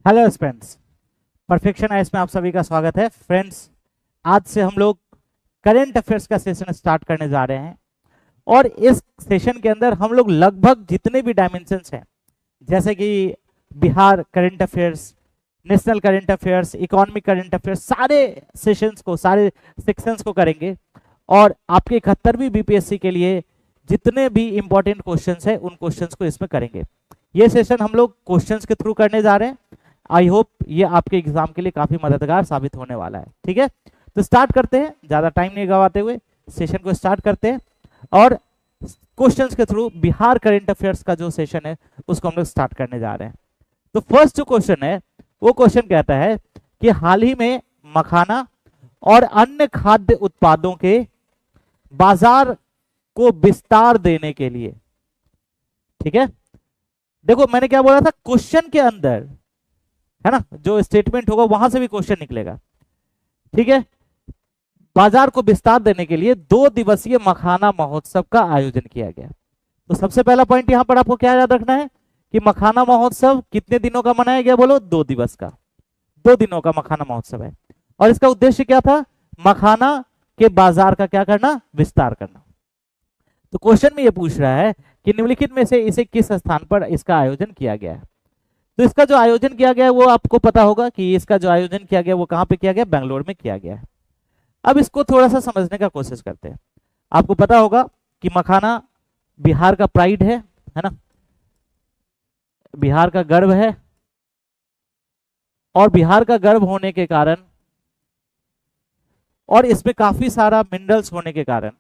Hello friends, perfection ice में आप सभी का स्वागत है। फ्रेंड्स, आज से हम लोग करेंट अफेयर्स का सेशन स्टार्ट करने जा रहे हैं और इस सेशन के अंदर हम लोग लगभग जितने भी डायमेंशंस हैं, जैसे कि Bihar current affairs, national current affairs, economic current affairs, सारे सेशंस को, सारे सेक्शंस को करेंगे और आपके 71वीं बीपीएससी के लिए जितने भी इंपॉर्टेंट क्वेश्चंस हैं उन क्वेश्चंस को इसमें करेंगे। ये सेशन हम लोग क्वेश्चंस के थ्रू करने जा रहे हैं। आई होप ये आपके एग्जाम के लिए काफी मददगार साबित होने वाला है। ठीक है, तो स्टार्ट करते हैं, ज्यादा टाइम नहीं गवाते हुए सेशन को स्टार्ट करते हैं और क्वेश्चंस के थ्रू बिहार करंट अफेयर्स का जो सेशन है उसको हम लोग स्टार्ट करने जा रहे हैं। तो फर्स्ट जो क्वेश्चन है वो क्वेश्चन कहता है कि हाल ही में मखाना और अन्य खाद्य उत्पादों के बाजार को विस्तार देने के लिए, ठीक है, देखो मैंने क्या बोला था, क्वेश्चन के अंदर है ना, जो स्टेटमेंट होगा वहां से भी क्वेश्चन निकलेगा। ठीक है, बाजार को विस्तार देने के लिए 2 दिवसीय मखाना महोत्सव का आयोजन किया गया। तो सबसे पहला पॉइंट यहां पर आपको क्या याद रखना है कि मखाना महोत्सव कितने दिनों का मनाया गया, बोलो 2 दिवस का। 2 दिनों का मखाना महोत्सव है और इसका उद्देश्य क्या था, मखाना के बाजार का क्या करना, विस्तार करना। तो क्वेश्चन में यह पूछ रहा है कि निम्नलिखित में से इसे किस स्थान पर इसका आयोजन किया गया है। तो इसका जो आयोजन किया गया है वो आपको पता होगा कि इसका जो आयोजन किया गया वो कहां पे किया गया, बेंगलोर में किया गया है। अब इसको थोड़ा सा समझने का कोशिश करते हैं। आपको पता होगा कि मखाना बिहार का प्राइड है ना, बिहार का गर्व है और बिहार का गर्व होने के कारण और इसमें काफी सारा मिनरल्स होने के कारण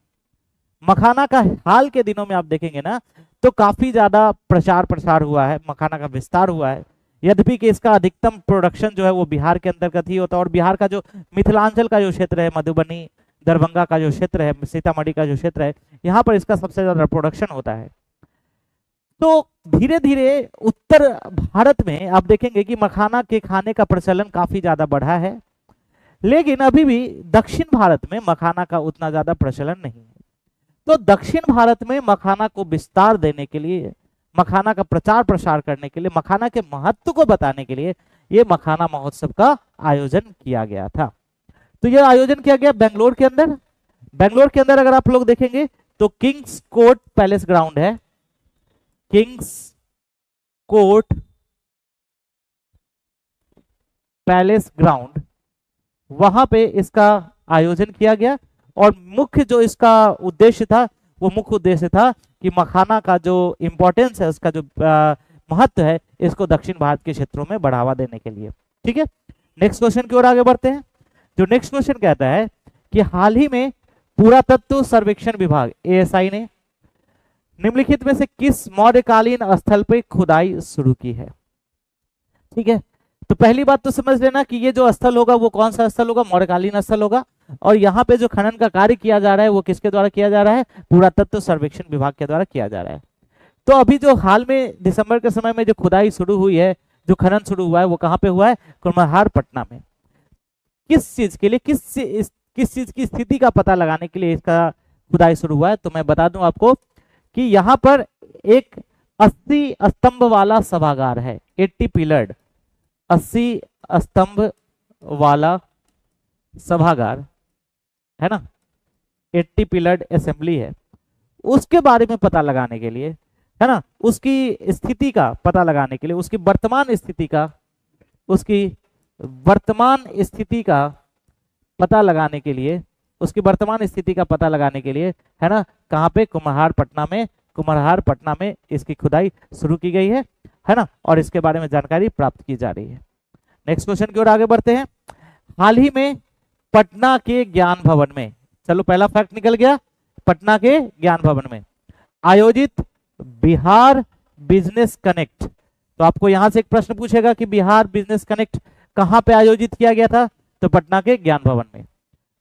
मखाना का हाल के दिनों में आप देखेंगे ना तो काफी ज्यादा प्रचार प्रसार हुआ है, मखाना का विस्तार हुआ है। यद्यपि कि इसका अधिकतम प्रोडक्शन जो है वो बिहार के अंतर्गत ही होता है और बिहार का जो मिथिलांचल का जो क्षेत्र है, मधुबनी दरभंगा का जो क्षेत्र है, सीतामढ़ी का जो क्षेत्र है, यहाँ पर इसका सबसे ज्यादा प्रोडक्शन होता है। तो धीरे धीरे उत्तर भारत में आप देखेंगे कि मखाना के खाने का प्रचलन काफी ज्यादा बढ़ा है, लेकिन अभी भी दक्षिण भारत में मखाना का उतना ज्यादा प्रचलन नहीं है। तो दक्षिण भारत में मखाना को विस्तार देने के लिए, मखाना का प्रचार प्रसार करने के लिए, मखाना के महत्व को बताने के लिए ये मखाना महोत्सव का आयोजन किया गया था। तो यह आयोजन किया गया बेंगलोर के अंदर। बेंगलोर के अंदर अगर आप लोग देखेंगे तो किंग्स कोर्ट पैलेस ग्राउंड है, किंग्स कोर्ट पैलेस ग्राउंड, वहां पे इसका आयोजन किया गया और मुख्य जो इसका उद्देश्य था वो मुख्य उद्देश्य था कि मखाना का जो इंपॉर्टेंस है, उसका जो महत्व है, इसको दक्षिण भारत के क्षेत्रों में बढ़ावा देने के लिए। ठीक है, नेक्स्ट क्वेश्चन की ओर आगे बढ़ते हैं। जो नेक्स्ट क्वेश्चन कहता है कि हाल ही में पुरातत्व सर्वेक्षण विभाग एएसआई ने निम्नलिखित में से किस मौर्यकालीन स्थल पर खुदाई शुरू की है। ठीक है, तो पहली बात तो समझ लेना कि ये जो स्थल होगा वो कौन सा स्थल होगा, मौर्यकालीन स्थल होगा। और यहाँ पे जो खनन का कार्य किया जा रहा है वो किसके द्वारा किया जा रहा है, पुरातत्व सर्वेक्षण विभाग के द्वारा किया जा रहा है। तो अभी जो हाल में दिसंबर के समय में जो खुदाई शुरू हुई है, जो खनन शुरू हुआ है, वो कहाँ पे हुआ है, कुम्हरहार पटना में। किस चीज के लिए, किस चीज की स्थिति का पता लगाने के लिए इसका खुदाई शुरू हुआ है, तो मैं बता दूं आपको कि यहाँ पर एक 80 स्तंभ वाला सभागार है, 80 पिलर्ड, 80 स्तंभ वाला सभागार है ना, 80 पिलर्ड असेंबली है। उसके बारे में पता लगाने के लिए, है ना, उसकी स्थिति का पता लगाने के लिए, उसकी वर्तमान स्थिति का, उसकी वर्तमान स्थिति का पता लगाने के लिए, उसकी वर्तमान स्थिति का पता लगाने के लिए, है ना, कहाँ पे, कुम्हरहार पटना में, कुम्हरहार पटना में इसकी खुदाई शुरू की गई है ना, और इसके बारे में जानकारी प्राप्त की जा रही है। नेक्स्ट क्वेश्चन की ओर आगे बढ़ते हैं। हाल ही में पटना के ज्ञान भवन में, चलो पहला फैक्ट निकल गया, पटना के ज्ञान भवन में आयोजित बिहार बिजनेस कनेक्ट। तो आपको यहां से एक प्रश्न पूछेगा कि बिहार बिजनेस कनेक्ट कहां पे आयोजित किया गया था, तो पटना के ज्ञान भवन में।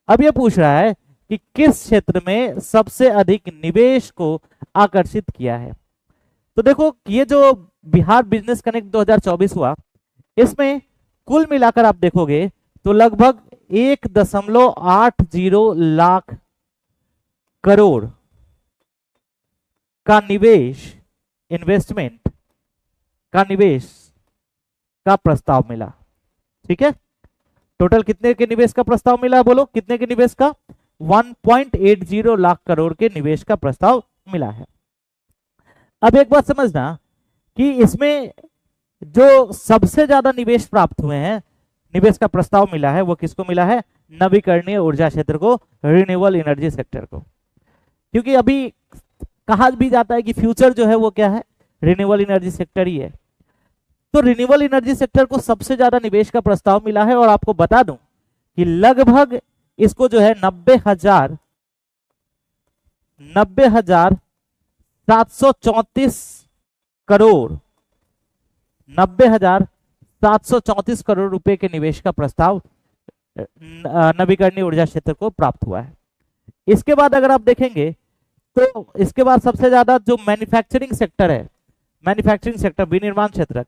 अब यह पूछ रहा है कि किस क्षेत्र में सबसे अधिक निवेश को आकर्षित किया है। तो देखो ये जो बिहार बिजनेस कनेक्ट 2024 हुआ, इसमें कुल मिलाकर आप देखोगे तो लगभग 1.80 लाख करोड़ का निवेश, इन्वेस्टमेंट का निवेश का प्रस्ताव मिला। ठीक है, टोटल कितने के निवेश का प्रस्ताव मिला, बोलो कितने के निवेश का? 1.80 लाख करोड़ के निवेश का प्रस्ताव मिला है। अब एक बात समझना कि इसमें जो सबसे ज्यादा निवेश प्राप्त हुए हैं, निवेश का प्रस्ताव मिला है, वो किसको मिला है? नवीकरणीय ऊर्जा क्षेत्र को, रिन्यूएबल एनर्जी सेक्टर को। क्योंकि अभी कहा भी जाता है कि फ्यूचर जो है वो क्या है? रिन्यूएबल एनर्जी सेक्टर ही है। तो रिन्यूएबल एनर्जी सेक्टर को सबसे ज्यादा निवेश का प्रस्ताव मिला है। और आपको बता दूं कि लगभग इसको जो है 90,734 करोड़ 90,734 करोड़ रुपए के निवेश का प्रस्ताव नवीकरणीय ऊर्जा क्षेत्र को प्राप्त हुआ है। इसके बाद अगर आप देखेंगे तो इसके बाद सबसे ज्यादा जो मैन्युफैक्चरिंग सेक्टर है, मैन्युफैक्चरिंग सेक्टर विनिर्माण क्षेत्र,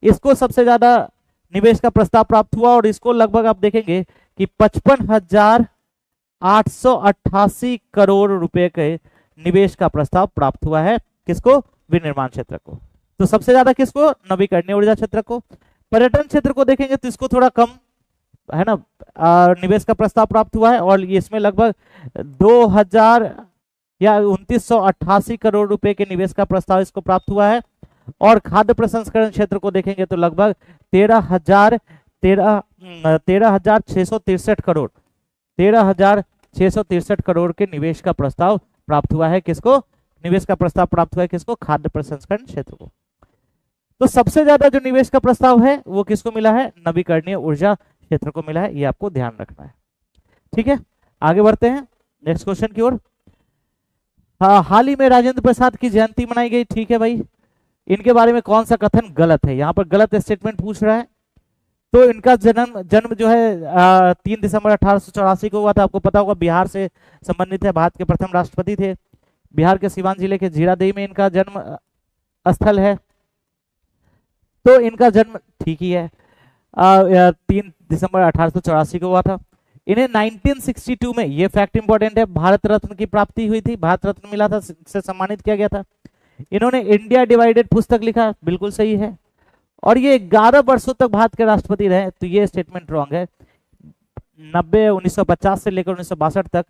इसको सबसे ज्यादा निवेश का प्रस्ताव प्राप्त हुआ। और इसको लगभग आप देखेंगे कि 55,888 करोड़ रुपए के निवेश का प्रस्ताव प्राप्त हुआ है। किसको? विनिर्माण क्षेत्र को। तो सबसे ज्यादा किसको? नवीकरणीय ऊर्जा क्षेत्र को। पर्यटन क्षेत्र को देखेंगे तो इसको थोड़ा कम है ना, निवेश का प्रस्ताव प्राप्त हुआ है। और इसमें लगभग 2988 करोड़ रुपए के निवेश का प्रस्ताव इसको प्राप्त हुआ है। और खाद्य प्रसंस्करण क्षेत्र को देखेंगे तो लगभग 13,663 करोड़ के निवेश का प्रस्ताव प्राप्त हुआ है। किसको? निवेश का प्रस्ताव प्राप्त हुआ है किसको? खाद्य प्रसंस्करण क्षेत्र को। तो सबसे ज्यादा जो निवेश का प्रस्ताव है वो किसको मिला है? नवीकरणीय ऊर्जा क्षेत्र को मिला है। ये आपको ध्यान रखना है। ठीक है, आगे बढ़ते हैं नेक्स्ट क्वेश्चन की ओर। हाल ही में राजेंद्र प्रसाद की जयंती मनाई गई। ठीक है भाई, इनके बारे में कौन सा कथन गलत है? यहाँ पर गलत स्टेटमेंट पूछ रहा है। तो इनका जन्म जो है 3 दिसंबर 1884 को हुआ था। आपको पता होगा बिहार से संबंधित है, भारत के प्रथम राष्ट्रपति थे। बिहार के सिवान जिले के जीरादेई में इनका जन्म स्थल है। तो इनका जन्म ठीक ही है, 3 दिसंबर 1884 को हुआ था। इन्हें 1962 में, ये फैक्ट इंपॉर्टेंट है, भारत रत्न की प्राप्ति हुई थी, भारत रत्न मिला था, से सम्मानित किया गया था। इन्होंने इंडिया डिवाइडेड पुस्तक लिखा, बिल्कुल सही है। और ये 11 वर्षों तक भारत के राष्ट्रपति रहे, तो ये स्टेटमेंट रॉन्ग है। 1950 से लेकर 1962 तक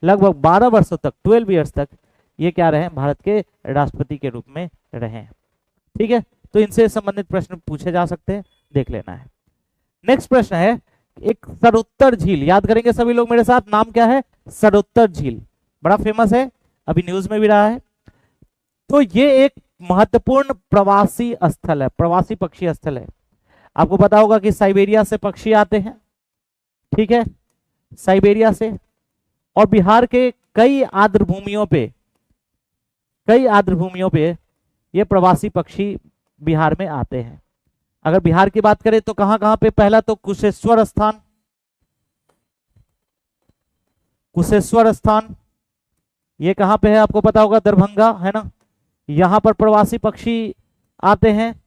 लगभग 12 वर्षों तक, 12 ईयर्स तक ये क्या रहे? भारत के राष्ट्रपति के रूप में रहे। ठीक है, तो इनसे संबंधित प्रश्न पूछे जा सकते हैं, देख लेना है। नेक्स्ट प्रश्न है, एक सरोत्तर झील, याद करेंगे सभी लोग मेरे साथ, नाम क्या है? सरोत्तर झील, बड़ा फेमस है, अभी न्यूज में भी रहा है। तो ये एक महत्वपूर्ण प्रवासी स्थल है, प्रवासी पक्षी स्थल है। आपको पता होगा कि साइबेरिया से पक्षी आते हैं, ठीक है, साइबेरिया से। और बिहार के कई आर्द्र भूमियों पे ये प्रवासी पक्षी बिहार में आते हैं। अगर बिहार की बात करें तो कहां कहां पे? पहला तो कुशेश्वर स्थान, ये कहां पे है? आपको पता होगा, दरभंगा है ना, यहां पर प्रवासी पक्षी आते हैं।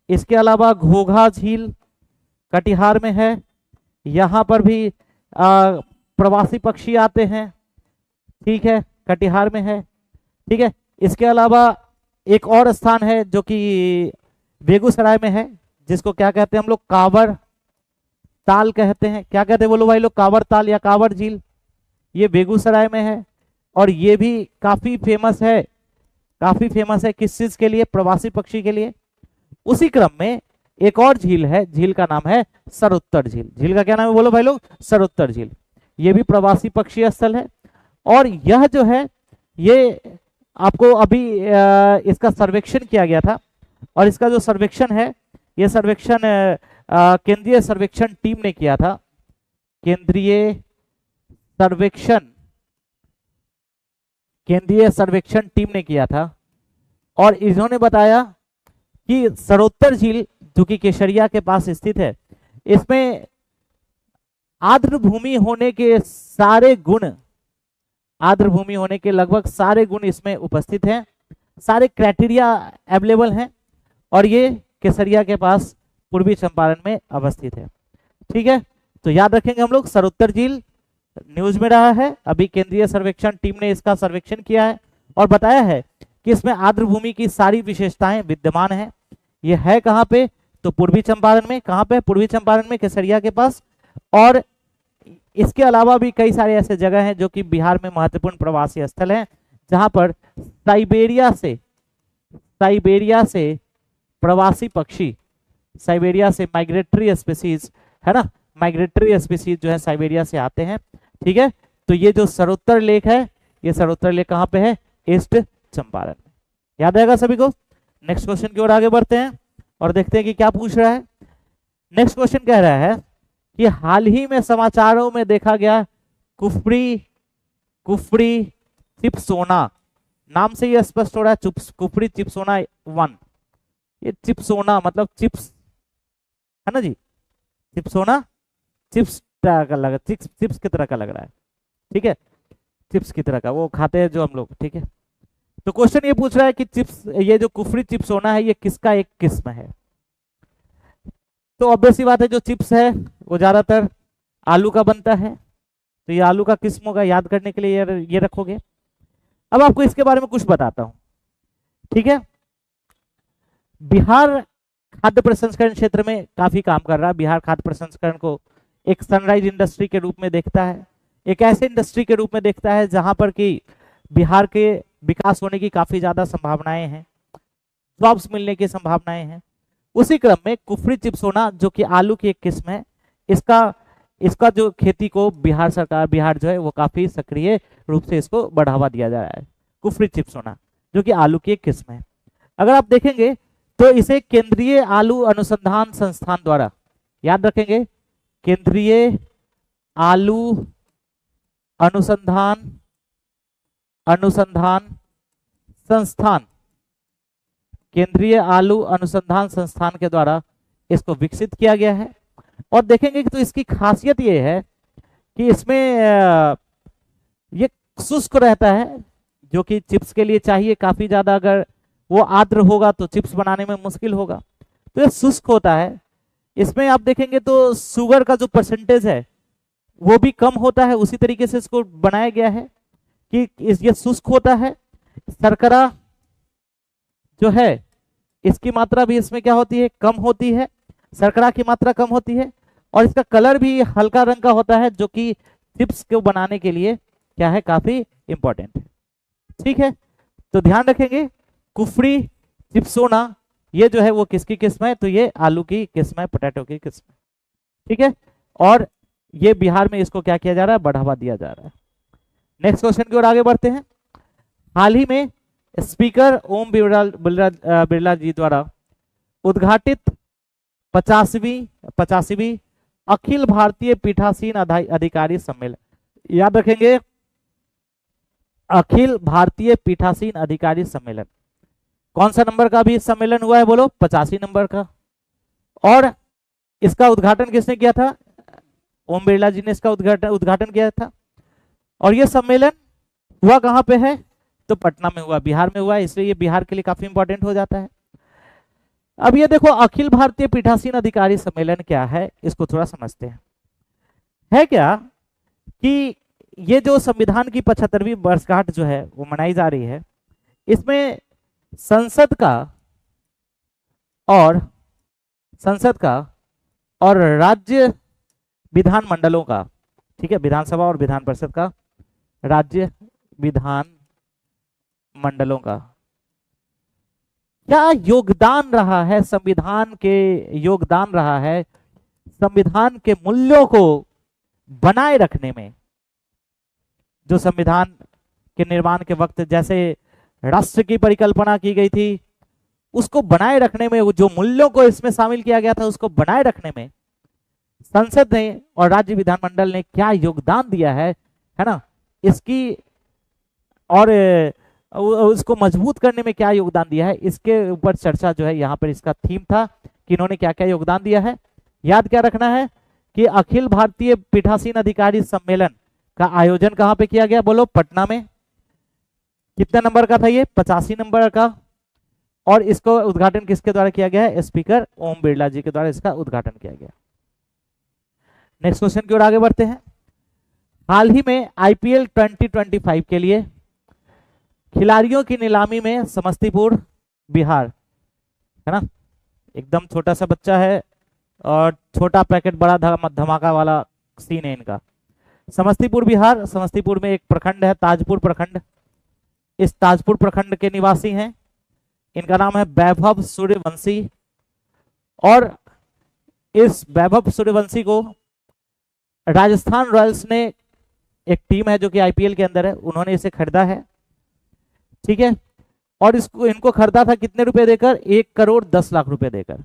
इसके अलावा घोघा झील कटिहार में है, यहां पर भी प्रवासी पक्षी आते हैं। ठीक है, कटिहार में है। ठीक है, इसके अलावा एक और स्थान है जो कि बेगूसराय में है, जिसको क्या कहते हैं हम लोग? कांवर ताल कहते हैं। क्या कहते हैं बोलो भाई लोग? कांवर ताल या कांवर झील, ये बेगूसराय में है। और ये भी काफी फेमस है, किस चीज के लिए? प्रवासी पक्षी के लिए। उसी क्रम में एक और झील है, झील का नाम है सरोत्तर झील। झील का क्या नाम है बोलो भाई लोग? सरोत्तर झील। ये भी प्रवासी पक्षी स्थल है। और यह जो है, ये आपको अभी इसका सर्वेक्षण किया गया था। और इसका जो सर्वेक्षण है, ये सर्वेक्षण केंद्रीय सर्वेक्षण टीम ने किया था। केंद्रीय सर्वेक्षण टीम ने किया था। और इन्होंने बताया कि सरोत्तर झील जो कि केसरिया के पास स्थित है, इसमें आर्द्र भूमि होने के सारे गुण, आर्द्र भूमि होने के लगभग सारे गुण इसमें उपस्थित हैं, सारे क्राइटेरिया अवेलेबल हैं। और ये केसरिया के पास पूर्वी चंपारण में अवस्थित है। ठीक है, तो याद रखेंगे हम लोग, सरोत्तर झील न्यूज में रहा है, अभी केंद्रीय सर्वेक्षण टीम ने इसका सर्वेक्षण किया है और बताया है कि इसमें आर्द्र भूमि की सारी विशेषताएं विद्यमान है। ये है कहां पे? तो पूर्वी चंपारण में, कहाँ पे? पूर्वी चंपारण में, केसरिया के पास। और इसके अलावा भी कई सारे ऐसे जगह हैं जो कि बिहार में महत्वपूर्ण प्रवासी स्थल हैं, जहां पर साइबेरिया से प्रवासी पक्षी, साइबेरिया से माइग्रेटरी स्पीसीज, है ना, माइग्रेटरी स्पीसीज जो है साइबेरिया से आते हैं। ठीक है, तो ये जो सरोत्तर लेक है, ये सरोत्तर लेक कहाँ पे है? ईस्ट चंपारण में। याद आएगा सभी को? नेक्स्ट क्वेश्चन की ओर आगे बढ़ते हैं और देखते हैं कि क्या पूछ रहा है। नेक्स्ट क्वेश्चन कह रहा है कि हाल ही में समाचारों में देखा गया कुफरी चिप्सोना, नाम से ये स्पष्ट हो रहा है, कुफरी चिप्सोना 1। ये चिप्सोना मतलब चिप्स, है ना जी, चिप्सोना चिप्स का लग, चिप्स की तरह का लग रहा है। ठीक है, चिप्स की तरह का, वो खाते हैं जो हम लोग। ठीक है, तो क्वेश्चन ये पूछ रहा है कि चिप्स, ये जो कुफरी चिप्सोना है, ये किसका एक किस्म है? तो ऑब्वियस सी बात है, जो चिप्स है वो ज्यादातर आलू का बनता है, तो ये आलू का किस्म होगा। याद करने के लिए ये रखोगे। अब आपको इसके बारे में कुछ बताता हूं। ठीक है, बिहार खाद्य प्रसंस्करण क्षेत्र में काफी काम कर रहा है। बिहार खाद्य प्रसंस्करण को एक सनराइज इंडस्ट्री के रूप में देखता है, एक ऐसे इंडस्ट्री के रूप में देखता है जहां पर कि बिहार के विकास होने की काफी ज्यादा संभावनाएं हैं, जॉब्स मिलने की संभावनाएं हैं। उसी क्रम में कुफरी चिप्सोना जो कि आलू की एक किस्म है, इसका जो खेती को बिहार जो है वो काफी सक्रिय रूप से इसको बढ़ावा दिया जा रहा है। कुफरी चिप्सोना जो कि आलू की एक किस्म है। अगर आप देखेंगे तो इसे केंद्रीय आलू अनुसंधान संस्थान द्वारा, याद रखेंगे, केंद्रीय आलू अनुसंधान संस्थान, केंद्रीय आलू अनुसंधान संस्थान के द्वारा इसको विकसित किया गया है। और देखेंगे कि तो इसकी खासियत ये है कि इसमें ये शुष्क रहता है, जो कि चिप्स के लिए चाहिए काफी ज्यादा। अगर वो आर्द्र होगा तो चिप्स बनाने में मुश्किल होगा, तो ये शुष्क होता है। इसमें आप देखेंगे तो शुगर का जो परसेंटेज है वो भी कम होता है। उसी तरीके से इसको बनाया गया है कि ये शुष्क होता है। शर्करा जो है इसकी मात्रा भी इसमें क्या होती है? कम होती है। शर्करा की मात्रा कम होती है और इसका कलर भी हल्का रंग का होता है, जो कि चिप्स को बनाने के लिए क्या है? काफी इंपॉर्टेंट है। ठीक है, तो ध्यान रखेंगे कुफरी चिप्सोना ये जो है वो किसकी किस्म है? तो ये आलू की किस्म है, पोटैटो की किस्म है। ठीक है, और ये बिहार में इसको क्या किया जा रहा है? बढ़ावा दिया जा रहा है। नेक्स्ट क्वेश्चन की ओर आगे बढ़ते हैं। हाल ही में स्पीकर ओम बिरला जी द्वारा उद्घाटित 85वीं अखिल भारतीय पीठासीन अधिकारी सम्मेलन, याद रखेंगे, अखिल भारतीय पीठासीन अधिकारी सम्मेलन कौन सा नंबर का भी सम्मेलन हुआ है? बोलो, 85 नंबर का। और इसका उद्घाटन किसने किया था? ओम बिरला जी ने इसका उद्घाटन किया था। और यह सम्मेलन हुआ कहां पे है? तो पटना में हुआ, बिहार में हुआ, इसलिए ये बिहार के लिए काफी इंपॉर्टेंट हो जाता है। अब ये देखो, अखिल भारतीय पीठासीन अधिकारी सम्मेलन क्या है, इसको थोड़ा समझते हैं। है क्या कि ये जो संविधान की 75वीं वर्षगांठ जो है वो मनाई जा रही है, इसमें संसद का और राज्य विधानमंडलों का, ठीक है, विधानसभा और विधान परिषद का, राज्य विधान मंडलों का क्या योगदान रहा है, संविधान के मूल्यों को बनाए रखने में। जो संविधान के निर्माण के वक्त जैसे राष्ट्र की परिकल्पना की गई थी, उसको बनाए रखने में, जो मूल्यों को इसमें शामिल किया गया था उसको बनाए रखने में संसद ने और राज्य विधानमंडल ने क्या योगदान दिया है ना, इसकी और उसको मजबूत करने में क्या योगदान दिया है, इसके ऊपर चर्चा जो है यहाँ पर इसका थीम था कि इन्होंने क्या क्या योगदान दिया है। याद क्या रखना है कि अखिल भारतीय पीठासीन अधिकारी सम्मेलन का आयोजन कहाँ पे किया गया? बोलो, पटना में। कितने नंबर का था ये? 85 नंबर का। और इसको उद्घाटन किसके द्वारा किया गया है? स्पीकर ओम बिरला जी के द्वारा इसका उद्घाटन किया गया। नेक्स्ट क्वेश्चन की ओर आगे बढ़ते हैं। हाल ही में आईपीएल 2025 के लिए खिलाड़ियों की नीलामी में समस्तीपुर, बिहार, है ना, एकदम छोटा सा बच्चा है और छोटा पैकेट बड़ा धमाका वाला सीन है इनका। समस्तीपुर बिहार, समस्तीपुर में एक प्रखंड है ताजपुर प्रखंड। इस ताजपुर प्रखंड के निवासी हैं, इनका नाम है वैभव सूर्यवंशी। और इस वैभव सूर्यवंशी को राजस्थान रॉयल्स ने, एक टीम है जो कि आईपीएल के अंदर है, उन्होंने इसे खरीदा है, ठीक है। और इनको खरीदा था कितने रुपए देकर? 1,10,00,000 रुपए देकर।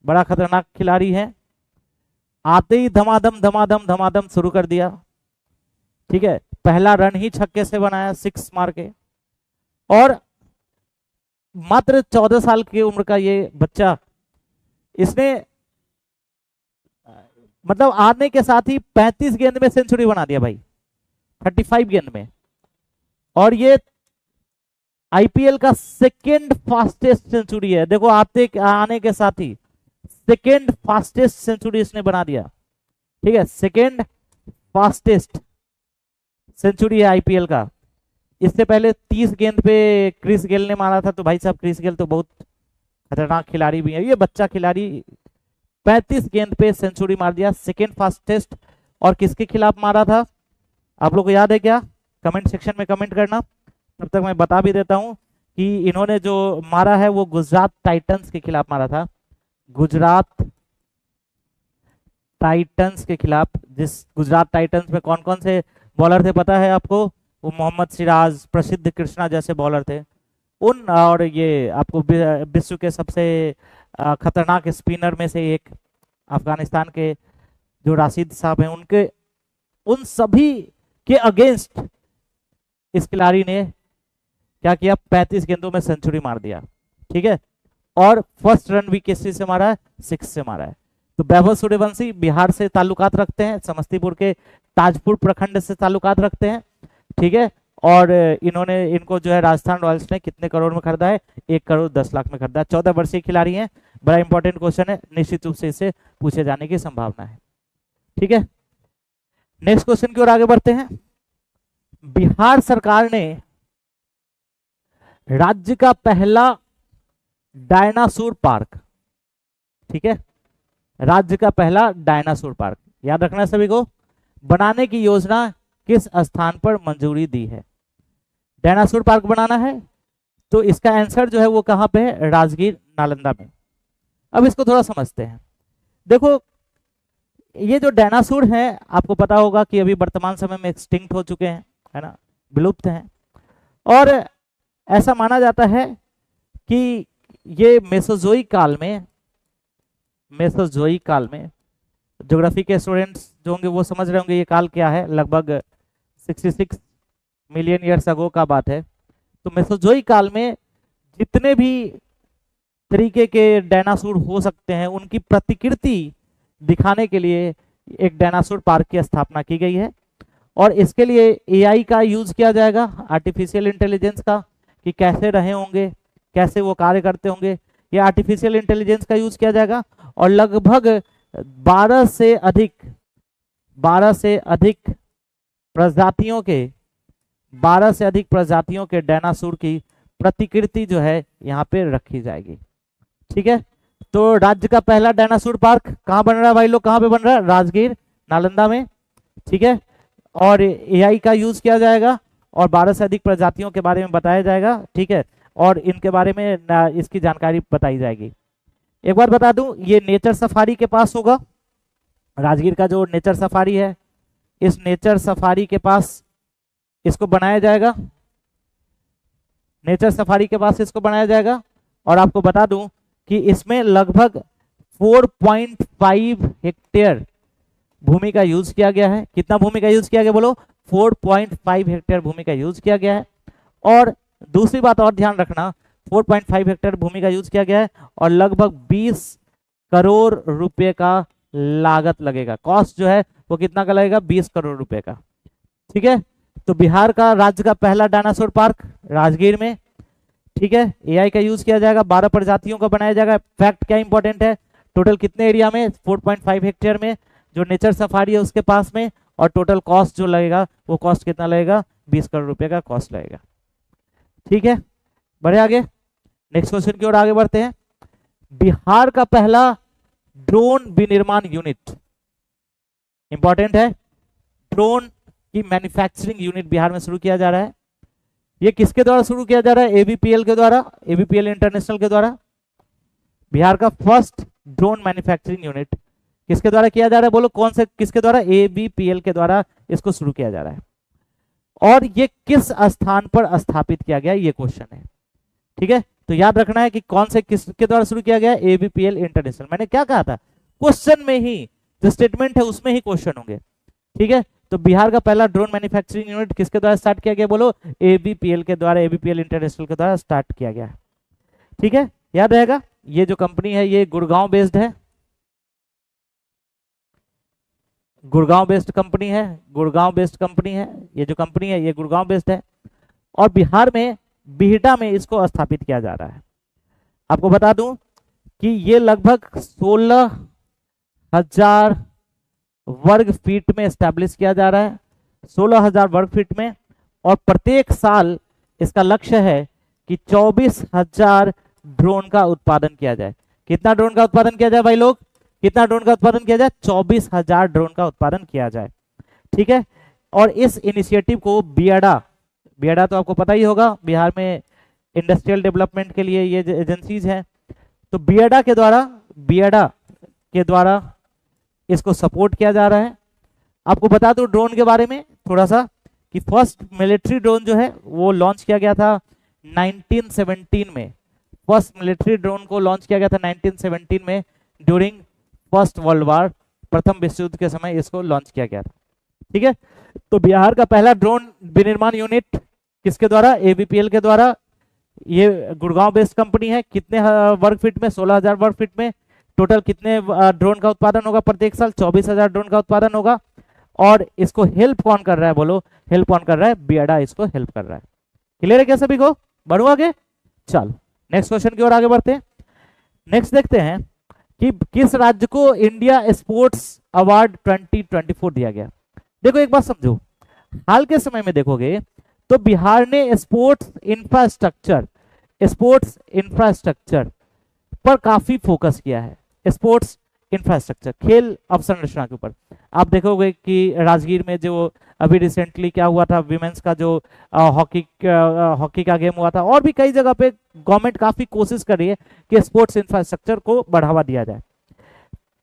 बड़ा खतरनाक खिलाड़ी है, आते ही धमाधम धमाधम धमाधम शुरू कर दिया, ठीक है। पहला रन ही छक्के से बनाया, 6 मार के। और मात्र 14 साल की उम्र का ये बच्चा, इसने मतलब आने के साथ ही 35 गेंद में सेंचुरी बना दिया भाई, 35 गेंद में। और ये आईपीएल का सेकेंड फास्टेस्ट सेंचुरी है। देखो आने के साथ ही सेकेंड फास्टेस्ट सेंचुरी इसने बना दिया, ठीक है। सेकेंड फास्टेस्ट सेंचुरी है आईपीएल का। इससे पहले 30 गेंद पे क्रिस गेल ने मारा था। तो भाई साहब, क्रिस गेल तो बहुत खतरनाक खिलाड़ी भी है, ये बच्चा खिलाड़ी 35 गेंद पे सेंचुरी मार दिया, सेकेंड फास्टेस्ट। और किसके खिलाफ मारा था आप लोग को याद है क्या? कमेंट सेक्शन में कमेंट करना, तब तक मैं बता भी देता हूं कि इन्होंने जो मारा है वो गुजरात टाइटंस के खिलाफ मारा था। गुजरात टाइटंस के खिलाफ। जिस गुजरात टाइटंस में कौन कौन से बॉलर थे पता है आपको? वो मोहम्मद सिराज, प्रसिद्ध कृष्णा जैसे बॉलर थे उन। और ये आपको विश्व के सबसे खतरनाक स्पिनर में से एक अफगानिस्तान के जो राशिद साहब हैं, उनके उन सभी के अगेंस्ट इस खिलाड़ी ने क्या किया? 35 गेंदों में सेंचुरी मार दिया, ठीक है। और फर्स्ट रन भी किसी से मारा है? 6 से मारा है। तो वैभव सूर्यवंशी बिहार से ताल्लुकात रखते हैं, समस्तीपुर के ताजपुर प्रखंड से ताल्लुकात रखते हैं, ठीक है। और इनको जो है राजस्थान रॉयल्स ने कितने करोड़ में खरीदा है? 1,10,00,000 में खरीदा है। 14 वर्षीय खिलाड़ी हैं। बड़ा इंपॉर्टेंट क्वेश्चन है, निश्चित रूप से इसे पूछे जाने की संभावना है, ठीक है। नेक्स्ट क्वेश्चन की ओर आगे बढ़ते हैं। बिहार सरकार ने राज्य का पहला डायनासोर पार्क, ठीक है, राज्य का पहला डायनासोर पार्क, याद रखना है सभी को, बनाने की योजना किस स्थान पर मंजूरी दी है? डायनासोर पार्क बनाना है तो इसका आंसर जो है वो कहां पे है? राजगीर, नालंदा में। अब इसको थोड़ा समझते हैं। देखो, ये जो डायनासोर हैं आपको पता होगा कि अभी वर्तमान समय में एक्सटिंक्ट हो चुके हैं, है ना, विलुप्त हैं। और ऐसा माना जाता है कि ये मेसोजोइक काल में ज्योग्राफी के स्टूडेंट्स जो होंगे वो समझ रहे होंगे ये काल क्या है। लगभग 66 मिलियन ईयर्स अगो का बात है। तो मेसोजोइक काल में जितने भी तरीके के डायनासोर हो सकते हैं उनकी प्रतिकृति दिखाने के लिए एक डायनासोर पार्क की स्थापना की गई है। और इसके लिए एआई का यूज किया जाएगा, आर्टिफिशियल इंटेलिजेंस का, कि कैसे रहे होंगे, कैसे वो कार्य करते होंगे, ये आर्टिफिशियल इंटेलिजेंस का यूज किया जाएगा। और लगभग 12 से अधिक प्रजातियों के डायनासोर की प्रतिकृति जो है यहाँ पे रखी जाएगी, ठीक है। तो राज्य का पहला डायनासोर पार्क कहाँ बन रहा है भाई लोग? कहाँ पे बन रहा है? राजगीर, नालंदा में, ठीक है। और एआई का यूज किया जाएगा और 12 से अधिक प्रजातियों के बारे में बताया जाएगा, ठीक है। और इनके बारे में इसकी जानकारी बताई जाएगी। एक बार बता दूं, ये नेचर सफारी के पास होगा। राजगीर का जो नेचर सफारी है, इस नेचर सफारी के पास इसको बनाया जाएगा, नेचर सफारी के पास इसको बनाया जाएगा। और आपको बता दूं कि इसमें लगभग 4.5 हेक्टेयर भूमि का यूज किया गया है। कितना भूमि का यूज किया गया बोलो? 4.5 हेक्टेयर भूमि का यूज किया गया है। और दूसरी बात और ध्यान रखना, 4.5 हेक्टेयर भूमि का यूज किया गया है और लगभग 20 करोड़ रुपए का लागत लगेगा। कॉस्ट जो है वो कितना का लगेगा? 20 करोड़ रुपए का, ठीक है। तो बिहार का राज्य का पहला डायनासोर पार्क राजगीर में, ठीक है। एआई का यूज किया जाएगा, 12 प्रजातियों का बनाया जाएगा। फैक्ट क्या इंपॉर्टेंट है? टोटल कितने एरिया में? 4.5 हेक्टेयर में, जो नेचर सफारी है उसके पास में। और टोटल कॉस्ट जो लगेगा वो कॉस्ट कितना लगेगा? 20 करोड़ रुपए का कॉस्ट लगेगा, ठीक है। बढ़े आगे, नेक्स्ट क्वेश्चन की ओर आगे बढ़ते हैं। बिहार का पहला ड्रोन विनिर्माण यूनिट, इंपॉर्टेंट है, ड्रोन की मैन्युफैक्चरिंग यूनिट बिहार में शुरू किया जा रहा है। ये किसके द्वारा शुरू किया जा रहा है? एबीपीएल के द्वारा, एबीपीएल इंटरनेशनल के द्वारा। बिहार का फर्स्ट ड्रोन मैन्युफैक्चरिंग यूनिट किसके द्वारा किया जा रहा है? बोलो कौन से, किसके द्वारा? एबीपीएल के द्वारा इसको शुरू किया जा रहा है। और ये किस स्थान पर स्थापित किया गया, ये क्वेश्चन है। ठीक है, तो याद रखना है कि कौन से, किसके द्वारा शुरू किया गया? एबीपीएल इंटरनेशनल। मैंने क्या कहा था? क्वेश्चन में ही जो स्टेटमेंट है उसमें ही क्वेश्चन होंगे। ठीक है, तो बिहार का पहला ड्रोन मैन्युफैक्चरिंग यूनिट किसके द्वारा स्टार्ट किया गया? बोलो एबीपीएल के द्वारा, एबीपीएल इंटरनेशनल के द्वारा स्टार्ट किया गया। ठीक है, याद रहेगा। ये जो कंपनी है ये गुड़गांव बेस्ड है, गुड़गांव बेस्ड कंपनी है, गुड़गांव बेस्ड कंपनी है। ये जो कंपनी है ये गुड़गांव बेस्ड है और बिहार में बिहटा में इसको स्थापित किया जा रहा है। आपको बता दूं कि ये लगभग 16,000 वर्ग फीट में एस्टैब्लिश किया जा रहा है, 16,000 वर्ग फीट में। और प्रत्येक साल इसका लक्ष्य है कि 24,000 ड्रोन का उत्पादन किया जाए। कितना ड्रोन का उत्पादन किया जाए भाई लोग? कितना ड्रोन का उत्पादन किया जाए? 24,000 ड्रोन का उत्पादन किया जाए। ठीक है, और इस इनिशिएटिव को बियाडा, बियाडा तो आपको पता ही होगा, बिहार में इंडस्ट्रियल डेवलपमेंट के लिए ये एजेंसीज हैं, तो बियाडा के द्वारा इसको सपोर्ट किया जा रहा है। आपको बता दूं ड्रोन के बारे में थोड़ा सा कि फर्स्ट मिलिट्री ड्रोन जो है वो लॉन्च किया गया था 1917 में। फर्स्ट मिलिट्री ड्रोन को लॉन्च किया गया था 1917 में ड्यूरिंग फर्स्ट वर्ल्ड वॉर, प्रथम विश्व युद्ध के समय इसको लॉन्च किया गया था। ठीक है, तो बिहार का पहला ड्रोन विनिर्माण यूनिट किसके द्वारा? एबीपीएल के द्वारा। ये गुड़गांव बेस्ड कंपनी है। कितने वर्ग फीट में? 16,000 वर्ग फीट में। टोटल कितने ड्रोन का उत्पादन होगा प्रत्येक साल? 24,000 ड्रोन का उत्पादन होगा। और इसको हेल्प कौन कर रहा है? बोलो हेल्प कौन कर रहा है? बियाडा इसको हेल्प कर रहा है। क्लियर है क्या सभी को? बढ़ो आगे, चलो नेक्स्ट क्वेश्चन की ओर आगे बढ़ते हैं। नेक्स्ट देखते हैं कि किस राज्य को इंडिया स्पोर्ट्स अवार्ड 2024 दिया गया। देखो एक बात समझो, हाल के समय में देखोगे तो बिहार ने स्पोर्ट्स इंफ्रास्ट्रक्चर पर काफी फोकस किया है। स्पोर्ट्स इंफ्रास्ट्रक्चर, खेल अवसंरचना के ऊपर। आप देखोगे कि राजगीर में जो अभी रिसेंटली क्या हुआ था, विमेंस का जो हॉकी का गेम हुआ था, और भी कई जगह पे गवर्नमेंट काफी कोशिश कर रही है कि स्पोर्ट्स इंफ्रास्ट्रक्चर को बढ़ावा दिया जाए।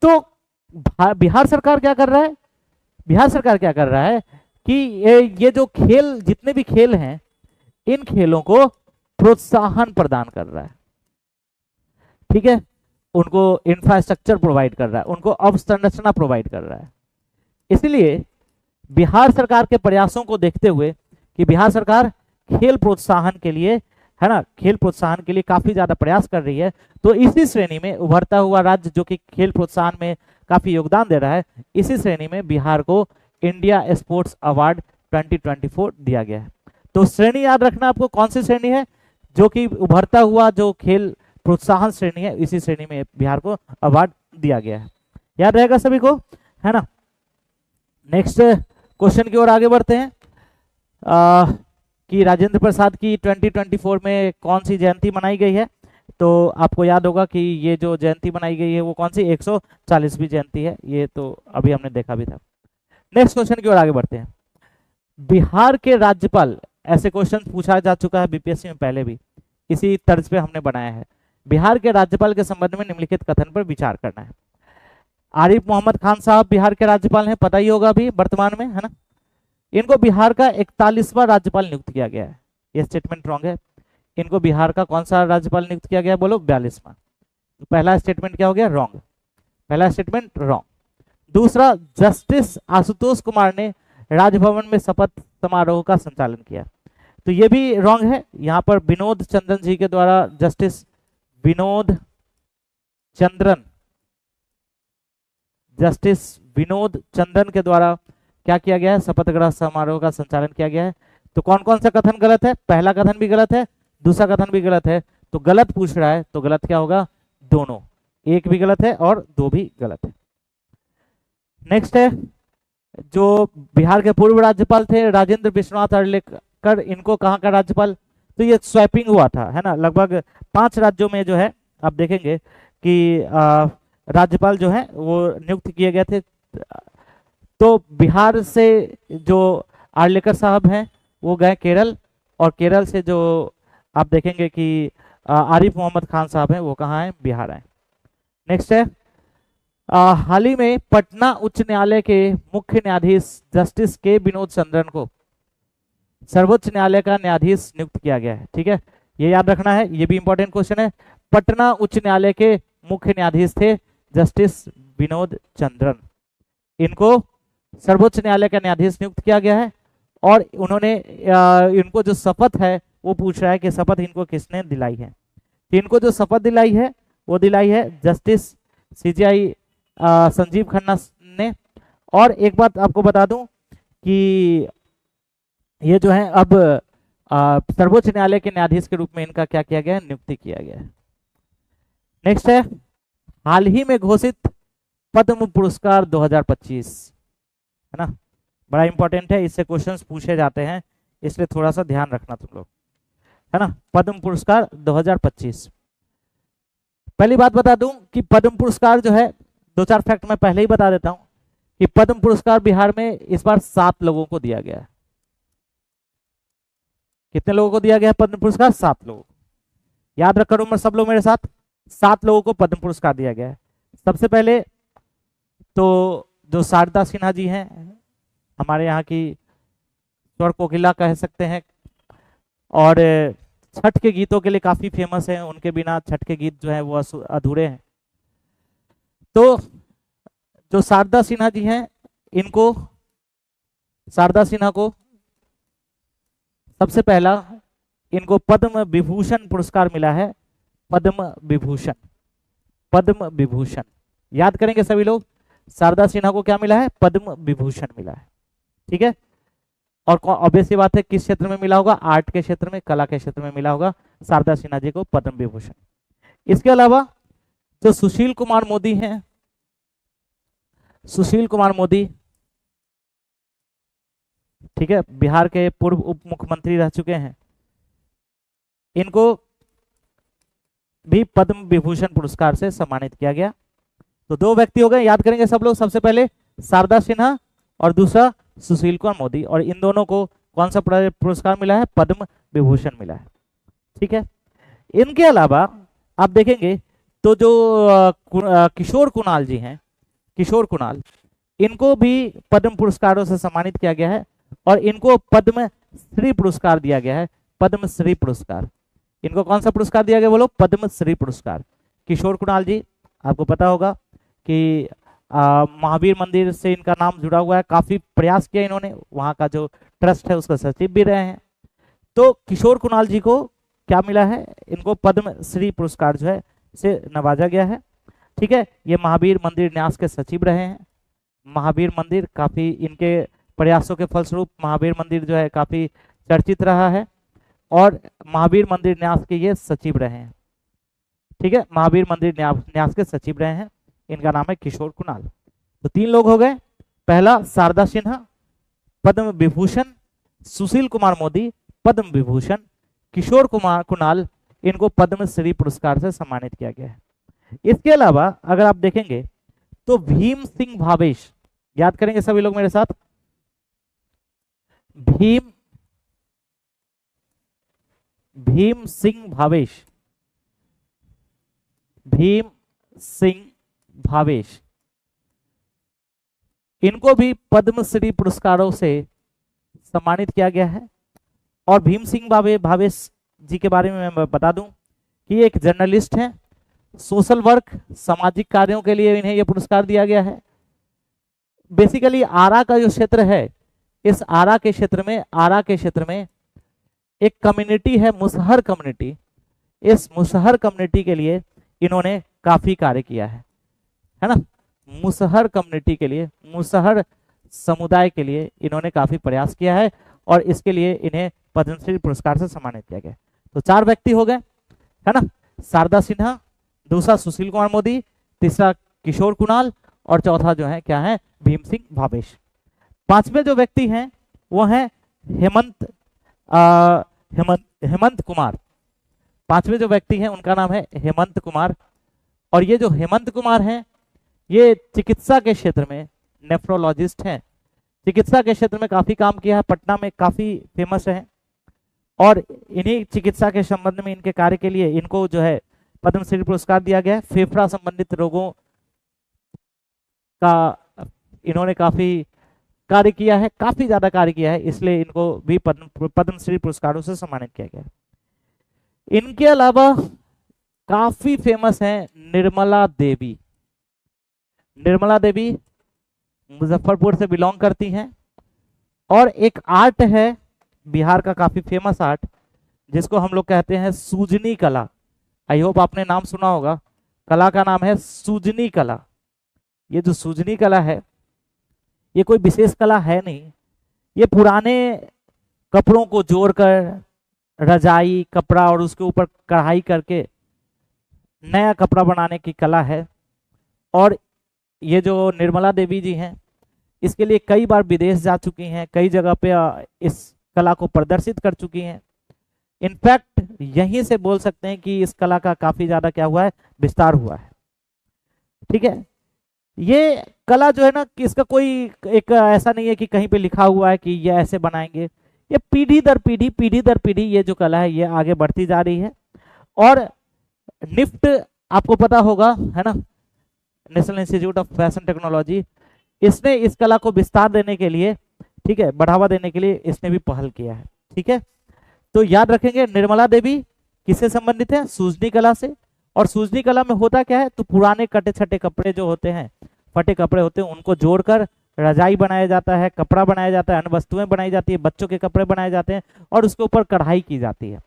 तो बिहार सरकार क्या कर रहा है? बिहार सरकार क्या कर रहा है कि ये जो खेल, जितने भी खेल हैं, इन खेलों को प्रोत्साहन प्रदान कर रहा है। ठीक है, उनको इंफ्रास्ट्रक्चर प्रोवाइड कर रहा है, उनको अवसंरचना प्रोवाइड कर रहा है। इसलिए बिहार सरकार के प्रयासों को देखते हुए कि बिहार सरकार खेल प्रोत्साहन के लिए, है ना, खेल प्रोत्साहन के लिए काफी ज्यादा प्रयास कर रही है, तो इसी श्रेणी में उभरता हुआ राज्य जो कि खेल प्रोत्साहन में काफी योगदान दे रहा है, इसी श्रेणी में बिहार को इंडिया स्पोर्ट्स अवार्ड 2024 दिया गया है। तो श्रेणी याद रखना आपको, कौन सी श्रेणी है? जो कि उभरता हुआ जो खेल प्रोत्साहन श्रेणी है, इसी श्रेणी में बिहार को अवार्ड दिया गया है। याद रहेगा सभी को, है ना। नेक्स्ट क्वेश्चन की ओर आगे बढ़ते हैं कि राजेंद्र प्रसाद की 2024 में कौन सी जयंती मनाई गई है। तो आपको याद होगा कि ये जो जयंती मनाई गई है वो कौन सी? 140वीं जयंती है। ये तो अभी हमने देखा भी था। नेक्स्ट क्वेश्चन की ओर आगे बढ़ते हैं। बिहार के राज्यपाल, ऐसे क्वेश्चन पूछा जा चुका है बीपीएससी में पहले भी, इसी तर्ज पे हमने बनाया है। बिहार के राज्यपाल के संबंध में निम्नलिखित कथन पर विचार करना है। आरिफ मोहम्मद खान साहब बिहार के राज्यपाल हैं, पता ही होगा अभी वर्तमान में, है ना। इनको बिहार का 41वां राज्यपाल नियुक्त किया गया है। यह स्टेटमेंट रॉन्ग है। इनको बिहार का कौन सा राज्यपाल नियुक्त किया गया? बोलो 42वां। तो पहला स्टेटमेंट क्या हो गया? रॉन्ग। पहला स्टेटमेंट रॉन्ग। दूसरा, जस्टिस आशुतोष कुमार ने राजभवन में शपथ समारोह का संचालन किया, तो ये भी रॉन्ग है। यहाँ पर विनोद चंद्रन जी के द्वारा, जस्टिस विनोद चंद्रन के द्वारा क्या किया गया है? शपथ ग्रहण समारोह का संचालन किया गया है। तो कौन कौन सा कथन गलत है? पहला कथन भी गलत है, दूसरा कथन भी गलत है। तो गलत पूछ रहा है तो गलत क्या होगा? दोनों, एक भी गलत है और दो भी गलत है। नेक्स्ट है, जो बिहार के पूर्व राज्यपाल थे राजेंद्र विश्वनाथ अर्लेकर, इनको कहाँ का राज्यपाल? तो ये स्वैपिंग हुआ था, है ना। लगभग 5 राज्यों में जो है आप देखेंगे कि राज्यपाल जो है वो नियुक्त किए गए थे। तो बिहार से जो आर्लेकर साहब हैं वो गए केरल, और केरल से जो आप देखेंगे कि आरिफ मोहम्मद खान साहब हैं वो कहाँ हैं, बिहार आए। नेक्स्ट है, हाल ही में पटना उच्च न्यायालय के मुख्य न्यायाधीश जस्टिस के विनोद चंद्रन को सर्वोच्च न्यायालय का न्यायाधीश नियुक्त किया गया है। ठीक है, ये याद रखना है, ये भी इंपॉर्टेंट क्वेश्चन है। पटना उच्च न्यायालय के मुख्य न्यायाधीश थे जस्टिस विनोद चंद्रन, इनको सर्वोच्च न्यायालय का न्यायाधीश नियुक्त किया गया है। और उन्होंने इनको जो शपथ है वो पूछ रहा है कि शपथ इनको किसने दिलाई है। तो इनको जो शपथ दिलाई है वो दिलाई है जस्टिस सीजीआई संजीव खन्ना ने। और एक बात आपको बता दूं कि ये जो है अब सर्वोच्च न्यायालय के न्यायाधीश के रूप में इनका क्या किया गया है, नियुक्ति किया गया है। नेक्स्ट है, हाल ही में घोषित पद्म पुरस्कार 2025, है ना, बड़ा इंपॉर्टेंट है, इससे क्वेश्चंस पूछे जाते हैं, इसलिए थोड़ा सा ध्यान रखना तुम लोग, है ना। पद्म पुरस्कार 2025, पहली बात बता दूं कि पद्म पुरस्कार जो है, दो चार फैक्ट मैं पहले ही बता देता हूं कि पद्म पुरस्कार बिहार में इस बार 7 लोगों को दिया गया है। कितने लोगों को दिया गया है पद्म पुरस्कार? 7 लोगों को। याद रख करो मैं, सब लोग मेरे साथ, 7 लोगों को पद्म पुरस्कार दिया गया है। सबसे पहले तो जो शारदा सिन्हा जी हैं, हमारे यहाँ की स्वर कोकिला कह सकते हैं, और छठ के गीतों के लिए काफी फेमस है, उनके बिना छठ के गीत जो है वो अधूरे हैं। तो जो शारदा सिन्हा जी हैं, इनको, शारदा सिन्हा को सबसे पहला इनको पद्म विभूषण पुरस्कार मिला है। पद्म विभूषण, पद्म विभूषण याद करेंगे सभी लोग, शारदा सिन्हा को क्या मिला है? पद्म विभूषण मिला है। ठीक है, और ऑब्वियस सी बात है किस क्षेत्र में मिला होगा? आर्ट के क्षेत्र में, कला के क्षेत्र में मिला होगा शारदा सिन्हा जी को पद्म विभूषण। इसके अलावा जो सुशील कुमार मोदी हैं, सुशील कुमार मोदी, ठीक है, बिहार के पूर्व उप मुख्यमंत्री रह चुके हैं, इनको भी पद्म विभूषण पुरस्कार से सम्मानित किया गया। तो 2 व्यक्ति हो गए, याद करेंगे सब लोग, सबसे पहले शारदा सिन्हा और दूसरा सुशील कुमार मोदी, और इन दोनों को कौन सा पुरस्कार मिला है? पद्म विभूषण मिला है। ठीक है, इनके अलावा आप देखेंगे तो जो किशोर कुणाल जी हैं, किशोर कुणाल, इनको भी पद्म पुरस्कारों से सम्मानित किया गया है, और इनको पद्म श्री पुरस्कार दिया गया है। पद्म श्री पुरस्कार, इनको कौन सा पुरस्कार दिया गया बोलो? पद्म श्री पुरस्कार। किशोर कुणाल जी, आपको पता होगा कि महावीर मंदिर से इनका नाम जुड़ा हुआ है, काफी प्रयास किया इन्होंने, वहां का जो ट्रस्ट है उसका सचिव भी रहे हैं। तो किशोर कुणाल जी को क्या मिला है? इनको पद्म श्री पुरस्कार जो है से नवाजा गया है। ठीक है, ये महावीर मंदिर न्यास के सचिव रहे हैं। महावीर मंदिर काफी, इनके प्रयासों के फलस्वरूप महावीर मंदिर जो है काफी चर्चित रहा है, और महावीर मंदिर न्यास के ये सचिव रहे हैं। ठीक है, महावीर मंदिर न्यास के सचिव रहे हैं, इनका नाम है किशोर कुणाल। तो 3 लोग हो गए, पहला शारदा सिन्हा पद्म विभूषण, सुशील कुमार मोदी पद्म विभूषण, किशोर कुणाल इनको पद्म श्री पुरस्कार से सम्मानित किया गया है। इसके अलावा अगर आप देखेंगे तो भीम सिंह भावेश, याद करेंगे सभी लोग मेरे साथ, भीम सिंह भावेश, भीम सिंह भावेश, इनको भी पद्मश्री पुरस्कारों से सम्मानित किया गया है। और भीम सिंह भावेश जी के बारे में मैं बता दूं कि एक जर्नलिस्ट हैं, सोशल वर्क, सामाजिक कार्यों के लिए इन्हें यह पुरस्कार दिया गया है। बेसिकली आरा का जो क्षेत्र है, इस आरा के क्षेत्र में एक कम्युनिटी है, मुसहर कम्युनिटी। इस मुसहर कम्युनिटी के लिए इन्होंने काफी कार्य किया है ना। मुसहर कम्युनिटी के लिए, मुसहर समुदाय के लिए इन्होंने काफी प्रयास किया है, और इसके लिए इन्हें पद्मश्री पुरस्कार से सम्मानित किया गया। तो 4 व्यक्ति हो गए, है ना, शारदा सिन्हा, दूसरा सुशील कुमार मोदी, तीसरा किशोर कुणाल, और चौथा जो है क्या है? भीम सिंह भावेश। 5वें जो व्यक्ति हैं वो हैं हेमंत कुमार। 5वें जो व्यक्ति हैं उनका नाम है हेमंत कुमार, और ये जो हेमंत कुमार हैं ये चिकित्सा के क्षेत्र में नेफ्रोलॉजिस्ट हैं, चिकित्सा के क्षेत्र में काफी काम किया है, पटना में काफी फेमस है। और इन्हीं चिकित्सा के संबंध में इनके कार्य के लिए इनको जो है पद्मश्री पुरस्कार दिया गया है। फेफड़ा संबंधित रोगों का इन्होंने काफी कार्य किया है, काफी ज्यादा कार्य किया है, इसलिए इनको भी पद्मश्री पुरस्कारों से सम्मानित किया गया है। इनके अलावा काफी फेमस है निर्मला देवी। निर्मला देवी मुजफ्फरपुर से बिलोंग करती हैं। और एक आर्ट है बिहार का काफी फेमस आर्ट जिसको हम लोग कहते हैं सूजनी कला। आई होप आपने नाम सुना होगा, कला का नाम है सूजनी कला। ये जो सूजनी कला है ये कोई विशेष कला है नहीं, ये पुराने कपड़ों को जोड़कर रजाई कपड़ा और उसके ऊपर कढ़ाई करके नया कपड़ा बनाने की कला है। और ये जो निर्मला देवी जी हैं इसके लिए कई बार विदेश जा चुकी हैं, कई जगह पे इस कला को प्रदर्शित कर चुकी हैं। इनफैक्ट यहीं से बोल सकते हैं कि इस कला का काफी ज्यादा क्या हुआ है, विस्तार हुआ है। ठीक है, ये कला जो है ना कि इसका कोई एक ऐसा नहीं है कि कहीं पे लिखा हुआ है कि ये ऐसे बनाएंगे, ये पीढ़ी दर पीढ़ी ये जो कला है ये आगे बढ़ती जा रही है। और निफ्ट आपको पता होगा है ना, national institute of fashion technology, इसने इस कला को विस्तार देने के लिए, ठीक है, बढ़ावा देने के लिए इसने भी पहल किया है। ठीक है, तो याद रखेंगे निर्मला देवी किससे संबंधित है, सूजनी कला से। और सूजनी कला में होता क्या है, तो पुराने कटे छटे कपड़े जो होते हैं, फटे कपड़े होते हैं, उनको जोड़कर रजाई बनाया जाता है, कपड़ा बनाया जाता है, अन्य वस्तुएं बनाई जाती है, बच्चों के कपड़े बनाए जाते हैं और उसके ऊपर कढ़ाई की जाती है।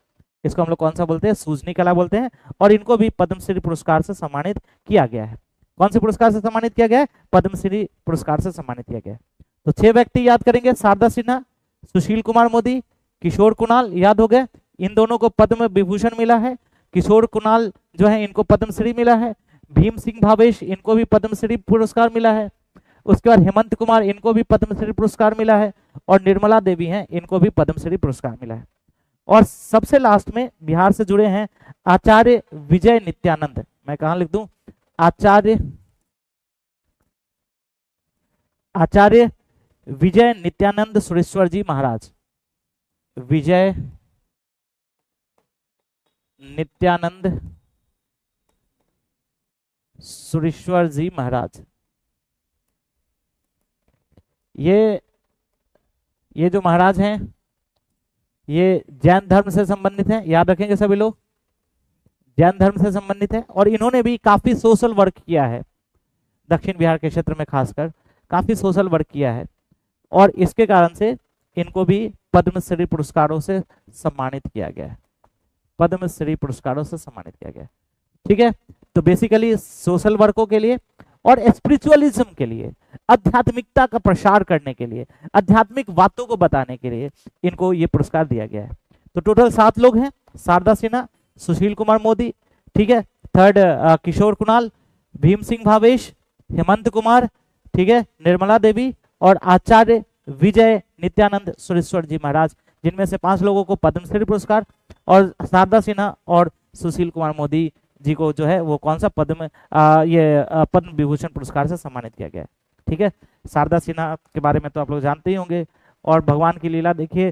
इसको हम लोग कौन सा बोलते हैं, सूजनी कला बोलते हैं। और इनको भी पद्मश्री पुरस्कार से सम्मानित किया गया है। कौन से पुरस्कार से सम्मानित किया गया है, पद्मश्री पुरस्कार से सम्मानित किया गया है। तो 6 व्यक्ति याद करेंगे, शारदा सिन्हा, सुशील कुमार मोदी, किशोर कुणाल, याद हो गए, इन दोनों को पद्म विभूषण मिला है। किशोर कुणाल जो है इनको पद्मश्री मिला है। भीम सिंह भावेश इनको भी पद्मश्री पुरस्कार मिला है। उसके बाद हेमंत कुमार इनको भी पद्मश्री पुरस्कार मिला है। और निर्मला देवी हैं इनको भी पद्मश्री पुरस्कार मिला है। और सबसे लास्ट में बिहार से जुड़े हैं आचार्य विजय नित्यानंद। मैं कहां लिख दूं, आचार्य विजय नित्यानंद सुरेश्वर जी महाराज, विजय नित्यानंद सुरेश्वर जी महाराज। ये जो महाराज हैं ये जैन धर्म से संबंधित हैं, याद रखेंगे सभी लोग, जैन धर्म से संबंधित है। और इन्होंने भी काफी सोशल वर्क किया है, दक्षिण बिहार के क्षेत्र में खासकर काफी सोशल वर्क किया है। और इसके कारण से इनको भी पद्मश्री पुरस्कारों से सम्मानित किया गया है, पद्मश्री पुरस्कारों से सम्मानित किया गया है। ठीक है, तो बेसिकली सोशल वर्कों के लिए और स्पिरिचुअलिज्म के लिए, आध्यात्मिकता का प्रसार करने के लिए, आध्यात्मिक बातों को बताने के लिए इनको ये पुरस्कार दिया गया है। तो टोटल 7 लोग हैं, शारदा सिन्हा, सुशील कुमार मोदी, ठीक है, थर्ड किशोर कुणाल, भीम सिंह भावेश, हेमंत कुमार, ठीक है, निर्मला देवी और आचार्य विजय नित्यानंद सुरेश्वर जी महाराज, जिनमें से 5 लोगों को पद्मश्री पुरस्कार और शारदा सिन्हा और सुशील कुमार मोदी जी को जो है वो कौन सा पद्म विभूषण पुरस्कार से सम्मानित किया गया है। ठीक है, शारदा सिन्हा के बारे में तो आप लोग जानते ही होंगे। और भगवान की लीला देखिए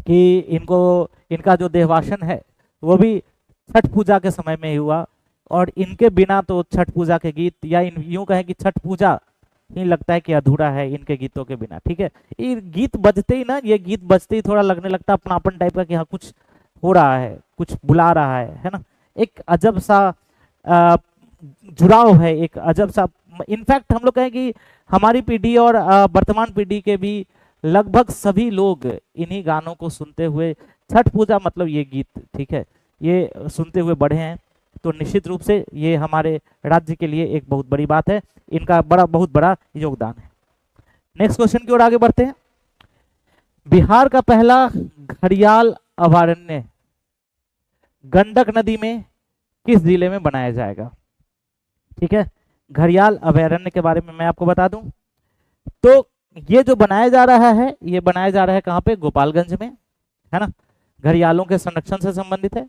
कि इनका जो देहवासन है वो भी छठ पूजा के समय में ही हुआ। और इनके बिना तो छठ पूजा के गीत, या यूं कहें कि छठ पूजा ही लगता है कि अधूरा है इनके गीतों के बिना। ठीक है, ये गीत बजते ही ना, ये गीत बजते ही थोड़ा लगने लगता है अपनापन टाइप का कि हाँ कुछ हो रहा है, कुछ बुला रहा है ना। एक अजब सा जुड़ाव है, एक अजब सा। इनफैक्ट हम लोग कहें कि हमारी पीढ़ी और वर्तमान पीढ़ी के भी लगभग सभी लोग इन्हीं गानों को सुनते हुए, छठ पूजा मतलब ये गीत, ठीक है, ये सुनते हुए बढ़े हैं। तो निश्चित रूप से ये हमारे राज्य के लिए एक बहुत बड़ी बात है, इनका बहुत बड़ा योगदान है। नेक्स्ट क्वेश्चन की ओर आगे बढ़ते हैं। बिहार का पहला घड़ियाल अभयारण्य गंडक नदी में किस जिले में बनाया जाएगा? ठीक है, घड़ियाल अभयारण्य के बारे में मैं आपको बता दूं तो ये जो बनाया जा रहा है, ये बनाया जा रहा है कहां पे? गोपालगंज में, है ना। घड़ियालों के संरक्षण से संबंधित है।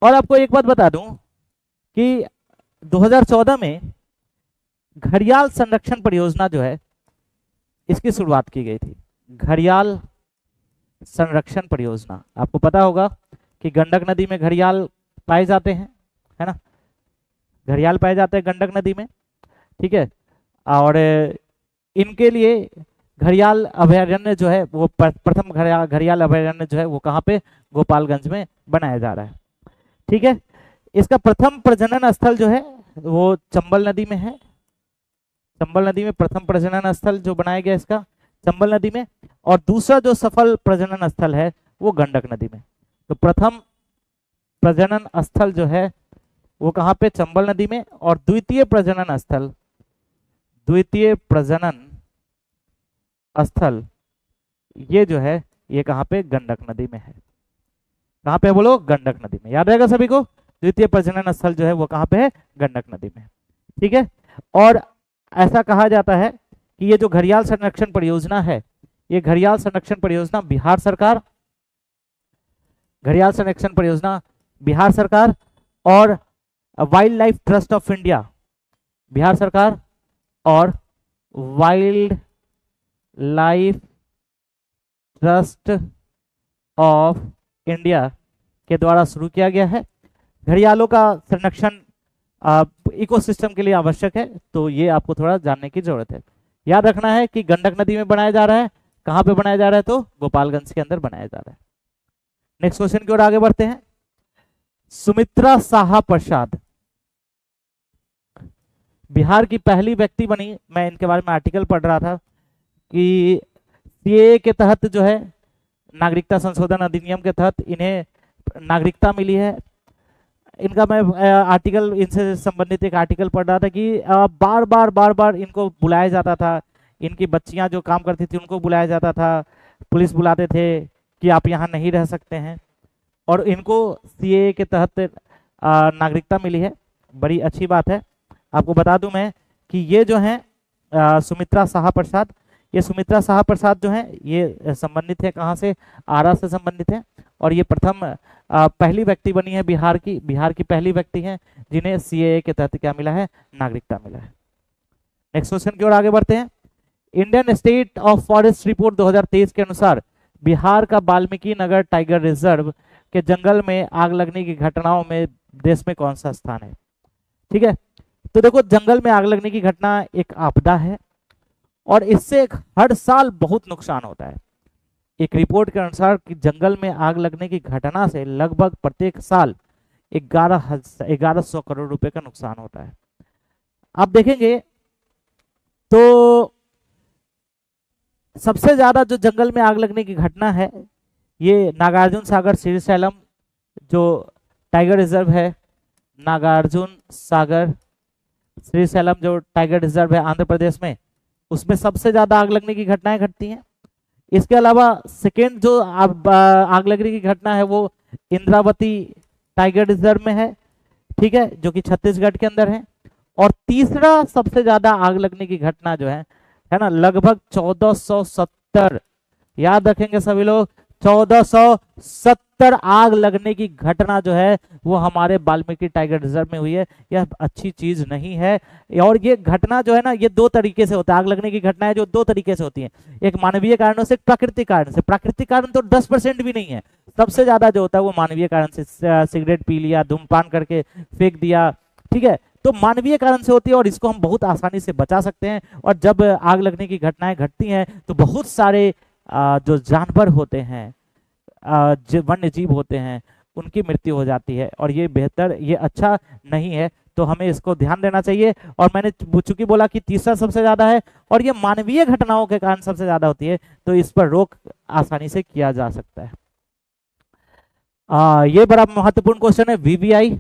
और आपको एक बात बता दूं कि 2014 में घड़ियाल संरक्षण परियोजना जो है इसकी शुरुआत की गई थी। घड़ियाल संरक्षण परियोजना, आपको पता होगा कि गंडक नदी में घड़ियाल पाए जाते हैं, है ना, घड़ियाल पाए जाते हैं गंडक नदी में, ठीक है। और इनके लिए घड़ियाल अभयारण्य जो है वो प्रथम घड़ियाल अभयारण्य जो है वो कहाँ पे, गोपालगंज में बनाया जा रहा है, ठीक है। इसका प्रथम प्रजनन स्थल जो है वो चंबल नदी में है। चंबल नदी में प्रथम प्रजनन स्थल जो बनाया गया इसका चंबल नदी में, और दूसरा जो सफल प्रजनन स्थल है वो गंडक नदी में। तो प्रथम प्रजनन स्थल जो है वो कहाँ पे, चंबल नदी में, और द्वितीय प्रजनन स्थल ये जो है ये कहाँ पे, गंडक नदी में है। कहाँ पे बोलो, गंडक नदी में, याद रहेगा सभी को। द्वितीय प्रजनन स्थल जो है वो कहाँ पे है, गंडक नदी में, ठीक है। और ऐसा कहा जाता है कि ये जो घड़ियाल संरक्षण परियोजना है, ये घड़ियाल संरक्षण परियोजना बिहार सरकार, घड़ियाल संरक्षण परियोजना बिहार सरकार और wild life trust of India, Bihar सरकार और wild life trust of India के द्वारा शुरू किया गया है। घड़ियालों का संरक्षण इकोसिस्टम के लिए आवश्यक है, तो ये आपको थोड़ा जानने की जरूरत है। याद रखना है कि गंडक नदी में बनाया जा रहा है, कहाँ पे बनाया जा रहा है, तो गोपालगंज के अंदर बनाया जा रहा है। नेक्स्ट क्वेश्चन की ओर आगे बढ़ते हैं। सुमित्रा साहा प्रसाद बिहार की पहली व्यक्ति बनी, मैं इनके बारे में आर्टिकल पढ़ रहा था कि सीएए के तहत जो है, नागरिकता संशोधन अधिनियम के तहत इन्हें नागरिकता मिली है। इनका मैं आर्टिकल, इनसे संबंधित एक आर्टिकल पढ़ रहा था कि बार बार इनको बुलाया जाता था, इनकी बच्चियां जो काम करती थी उनको बुलाया जाता था, पुलिस बुलाते थे कि आप यहाँ नहीं रह सकते हैं, और इनको सीएए के तहत नागरिकता मिली है। बड़ी अच्छी बात है। आपको बता दूं मैं कि ये जो है सुमित्रा साहा प्रसाद, ये सुमित्रा साहा प्रसाद जो है ये संबंधित है कहाँ से, आरा से संबंधित है, और ये प्रथम पहली व्यक्ति बनी है बिहार की पहली व्यक्ति है जिन्हें सीएए के तहत क्या मिला है, नागरिकता मिला है। नेक्स्ट क्वेश्चन की ओर आगे बढ़ते हैं। Indian state of forest report 2023 के अनुसार बिहार का वाल्मीकि नगर टाइगर रिजर्व के जंगल में आग लगने की घटनाओं में देश में कौन सा स्थान है, ठीक है। तो देखो, जंगल में आग लगने की घटना एक आपदा है और इससे हर साल बहुत नुकसान होता है। एक रिपोर्ट के अनुसार कि जंगल में आग लगने की घटना से लगभग प्रत्येक साल 1100 करोड़ रुपए का नुकसान होता है। आप देखेंगे तो सबसे ज्यादा जो जंगल में आग लगने की घटना है ये नागार्जुन सागर श्रीशैलम जो टाइगर रिजर्व है, नागार्जुन सागर श्रीशैलम जो टाइगर रिजर्व है आंध्र प्रदेश में, उसमें सबसे ज्यादा आग लगने की घटनाएं घटती हैं। इसके अलावा सेकेंड जो आग लगने की घटना है वो इंद्रावती टाइगर रिजर्व में है, ठीक है, जो कि छत्तीसगढ़ के अंदर है। और तीसरा सबसे ज्यादा आग लगने की घटना जो है ना, लगभग 1470, याद रखेंगे सभी लोग, 1470 आग लगने की घटना जो है वो हमारे वाल्मीकि टाइगर रिजर्व में हुई है। यह अच्छी चीज नहीं है। और ये घटना जो है ना, ये दो तरीके से होता है। आग लगने की घटना है जो दो तरीके से होती है, एक मानवीय कारणों से, प्राकृतिक कारण से। प्राकृतिक कारण तो 10% भी नहीं है, सबसे ज्यादा जो होता है वो मानवीय कारण से, सिगरेट पी लिया, धूम्रपान करके फेंक दिया, ठीक है, तो मानवीय कारण से होती है और इसको हम बहुत आसानी से बचा सकते हैं। और जब आग लगने की घटनाएं घटती हैं तो बहुत सारे जो जानवर होते हैं, जो वन्य जीव होते हैं, उनकी मृत्यु हो जाती है और ये बेहतर, ये अच्छा नहीं है, तो हमें इसको ध्यान देना चाहिए। और मैंने चूंकि बोला कि तीसरा सबसे ज्यादा है और ये मानवीय घटनाओं के कारण सबसे ज्यादा होती है, तो इस पर रोक आसानी से किया जा सकता है। ये बड़ा महत्वपूर्ण क्वेश्चन है, वीवीआई।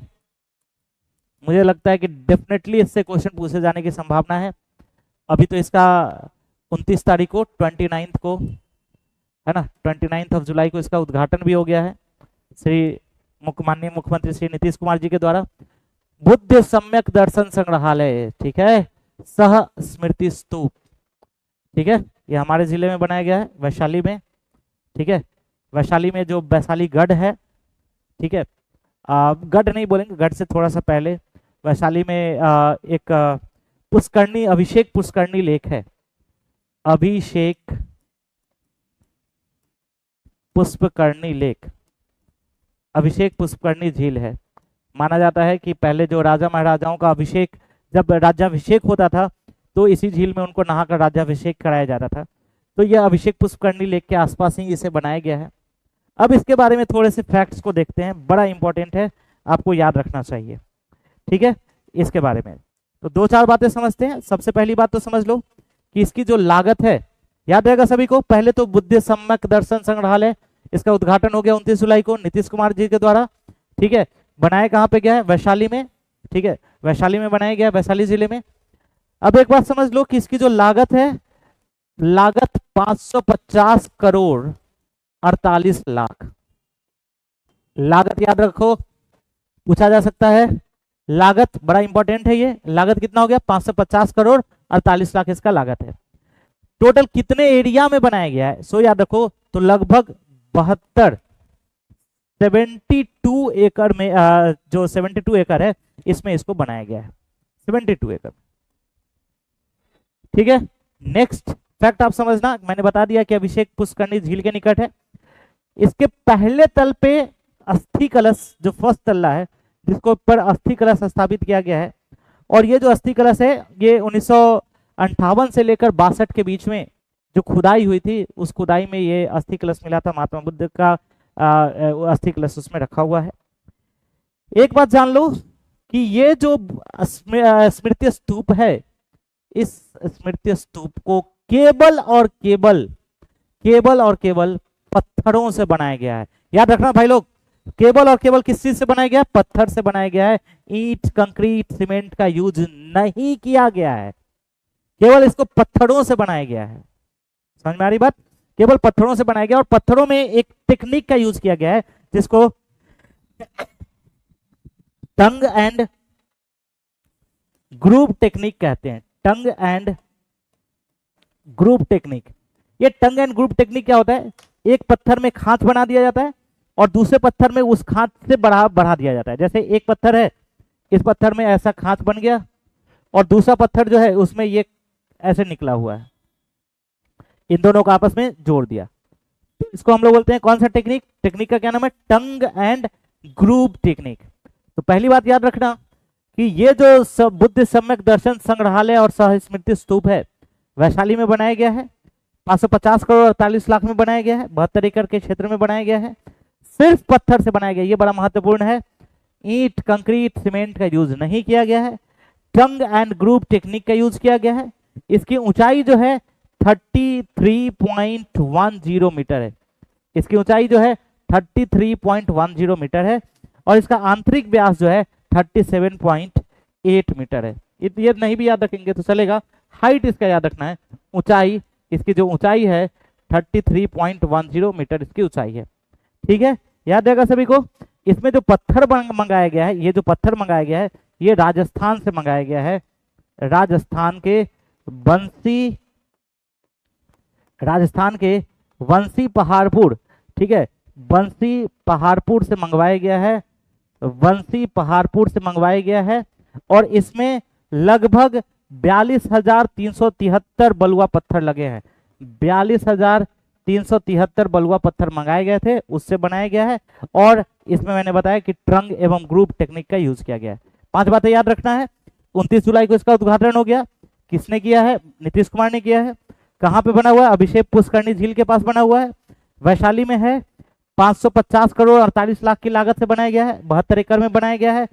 मुझे लगता है कि डेफिनेटली इससे क्वेश्चन पूछे जाने की संभावना है। अभी तो इसका 29 तारीख को, 29 को है ना, 29 जुलाई को इसका उद्घाटन भी हो गया है माननीय मुख्यमंत्री श्री नीतीश कुमार जी के द्वारा। बुद्ध सम्यक दर्शन संग्रहालय, ठीक है, सह स्मृति स्तूप, ठीक है, ये हमारे जिले में बनाया गया है, वैशाली में, ठीक है। वैशाली में जो वैशाली गढ़ है, ठीक है, गढ़ नहीं बोलेंगे, गढ़ से थोड़ा सा पहले वैशाली में एक पुष्करणी, अभिषेक पुष्करणी लेक है, अभिषेक पुष्करणी लेक, अभिषेक पुष्करणी झील है। माना जाता है कि पहले जो राजा महाराजाओं का अभिषेक, जब राज्याभिषेक होता था तो इसी झील में उनको नहाकर राज्याभिषेक कराया जाता था। तो यह अभिषेक पुष्करणी लेक के आसपास ही इसे बनाया गया है। अब इसके बारे में थोड़े से फैक्ट्स को देखते हैं, बड़ा इंपॉर्टेंट है, आपको याद रखना चाहिए। ठीक है, इसके बारे में तो दो चार बातें समझते हैं। सबसे पहली बात तो समझ लो कि इसकी जो लागत है, याद रहेगा सभी को। पहले तो बुद्ध सम्यक दर्शन संग्रहालय, इसका उद्घाटन हो गया 29 जुलाई को नीतीश कुमार जी के द्वारा। ठीक है, बनाया कहाँ पे गया है? वैशाली में। ठीक है, वैशाली में बनाया गया, वैशाली जिले में। अब एक बात समझ लो कि इसकी जो लागत है, लागत 550 करोड़ 48 लाख। लागत याद रखो, पूछा जा सकता है। लागत बड़ा इंपॉर्टेंट है, ये लागत कितना हो गया? 550 करोड़ 48 लाख इसका लागत है। टोटल कितने एरिया में बनाया गया है? सो याद रखो, तो लगभग 72 एकड़ में, जो 72 एकड़ है इसमें इसको बनाया गया है, 72 एकड़। ठीक है, नेक्स्ट फैक्ट आप समझना, मैंने बता दिया कि अभिषेक पुष्करणी झील के निकट है। इसके पहले तल पे अस्थि कलश, जो फर्स्ट तल्ला है, जिसको ऊपर अस्थि कलश स्थापित किया गया है। और ये जो अस्थि कलश है, ये 1958 से लेकर 62 के बीच में जो खुदाई हुई थी, उस खुदाई में ये अस्थि कलश मिला था। महात्मा बुद्ध का अस्थि कलश उसमें रखा हुआ है। एक बात जान लो कि ये जो स्मृति स्तूप है, इस स्मृति स्तूप को केवल और केवल पत्थरों से बनाया गया है। याद रखना भाई लोग, केवल और केवल किस चीज से बनाया गया है? पत्थर से बनाया गया है। ईंट, कंक्रीट, सीमेंट का यूज नहीं किया गया है, केवल इसको पत्थरों से बनाया गया है। समझ में आ रही बात? केवल पत्थरों से बनाया गया, और पत्थरों में एक टेक्निक का यूज किया गया है जिसको टंग एंड ग्रूव टेक्निक कहते हैं। Tongue and groove technique. ये टंग एंड ग्रूव टेक्निक क्या होता है? एक पत्थर में खांच बना दिया जाता है और दूसरे पत्थर में उस खांच से बढ़ा दिया जाता है। जैसे एक पत्थर है, इस पत्थर में ऐसा खांच बन गया और दूसरा पत्थर जो है उसमें ये ऐसे निकला हुआ है, इन दोनों को आपस में जोड़ दिया। तो इसको हम लोग बोलते हैं कौन सा टेक्निक? टेक्निक का क्या नाम है? Tongue and groove technique. तो पहली बात याद रखना कि ये जो बुद्ध सम्यक दर्शन संग्रहालय और सह स्मृति स्तूप है, वैशाली में बनाया गया है। 550 करोड़ 48 लाख में बनाया गया है। 72 एकड़ के क्षेत्र में बनाया गया है। सिर्फ पत्थर से बनाया गया, ये बड़ा महत्वपूर्ण है। ईंट, कंक्रीट, सीमेंट का यूज नहीं किया गया है। टंग एंड ग्रूव टेक्निक का यूज किया गया है। इसकी ऊंचाई जो है 33.10 मीटर है। इसकी ऊंचाई जो है 33.10 मीटर है और इसका आंतरिक व्यास जो है 37.8 मीटर है। ये नहीं भी याद रखेंगे तो चलेगा, हाइट इसका याद रखना है। ऊंचाई, इसकी जो ऊंचाई है 33.10 मीटर इसकी ऊंचाई है। ठीक है, याद रहेगा सभी को। इसमें जो पत्थर मंगाया गया है, ये जो पत्थर मंगाया गया है, ये राजस्थान से मंगाया गया है। राजस्थान के वंशी पहाड़पुर। ठीक है, वंशी पहाड़पुर से मंगवाया गया है। वंशी पहाड़पुर से मंगवाया गया है और इसमें लगभग 42,373 बलुआ पत्थर लगे हैं। 42,373 बलुआ पत्थर मंगाए गए थे, उससे बनाया गया है। और इसमें मैंने बताया कि ट्रंक एवं ग्रुप टेक्निक का यूज किया गया है। 5 बातें याद रखना है। 29 जुलाई को इसका उद्घाटन हो गया। किसने किया है? नीतीश कुमार ने किया है। कहाँ पे बना हुआ है? अभिषेक पुष्करणी झील के पास बना हुआ है, वैशाली में है। 550 करोड़ 48 लाख की लागत से बनाया गया है। 72 एकड़ में बनाया गया है।